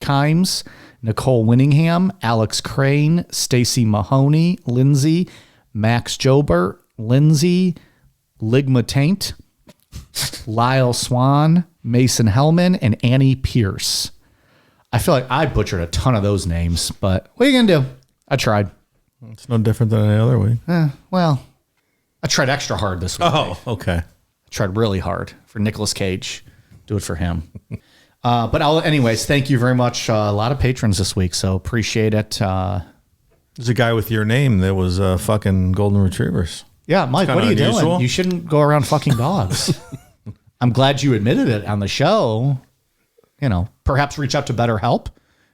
Kimes, Nicole Winningham, Alex Crane, Stacy Mahoney, Lindsay, Max Jobert, Lindsay, Ligma Taint, Lyle Swan, Mason Hellman, and Annie Pierce. I feel like I butchered a ton of those names, but what are you going to do? I tried. It's no different than any other week. Well, I tried extra hard this week. Oh, okay. I tried really hard for Nicolas Cage. Do it for him. Anyways, thank you very much. A lot of patrons this week, so appreciate it. There's a guy with your name that was fucking golden retrievers. Yeah, Mike, what are you unusual. doing? You shouldn't go around fucking dogs. I'm glad you admitted it on the show. You know, perhaps reach out to BetterHelp.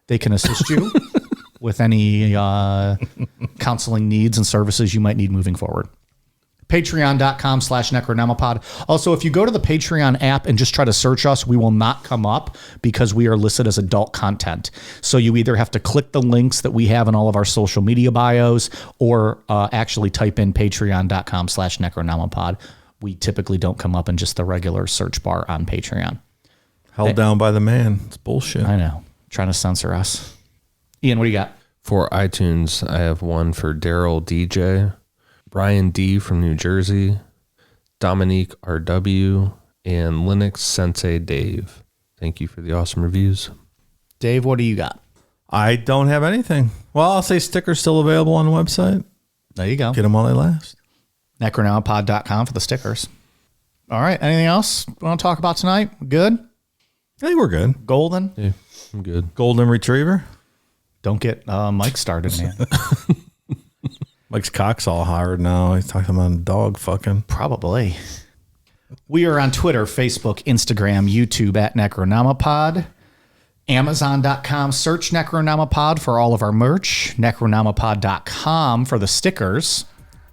They can assist you with any counseling needs and services you might need moving forward. Patreon.com/Necronomipod. Also, if you go to the Patreon app and just try to search us, we will not come up because we are listed as adult content. So you either have to click the links that we have in all of our social media bios or actually type in patreon.com/Necronomipod. We typically don't come up in just the regular search bar on Patreon. Held down by the man. It's bullshit. I know. Trying to censor us. Ian, what do you got? For iTunes, I have one for Daryl DJ, Brian D. from New Jersey, Dominique RW, and Linux Sensei Dave. Thank you for the awesome reviews. Dave, what do you got? I don't have anything. Well, I'll say stickers still available on the website. There you go. Get them while they last. Necronomipod.com for the stickers. All right. Anything else we want to talk about tonight? Good? I think we're good. Golden? Yeah, I'm good. Golden retriever. Don't get Mike started, man. Mike's cock's all hard now. He's talking about dog fucking. Probably. We are on Twitter, Facebook, Instagram, YouTube at Necronomipod. Amazon.com, search Necronomipod for all of our merch. Necronomipod.com for the stickers.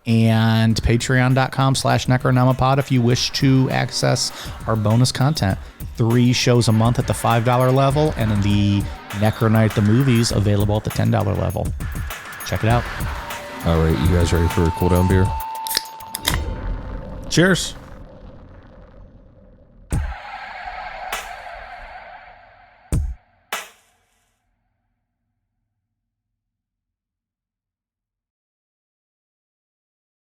And patreon.com/Necronomipod if you wish to access our bonus content. 3 shows a month at the $5 level, and the Necronite the Movies available at the $10 level. Check it out. All right, you guys ready for a cool down beer? Cheers.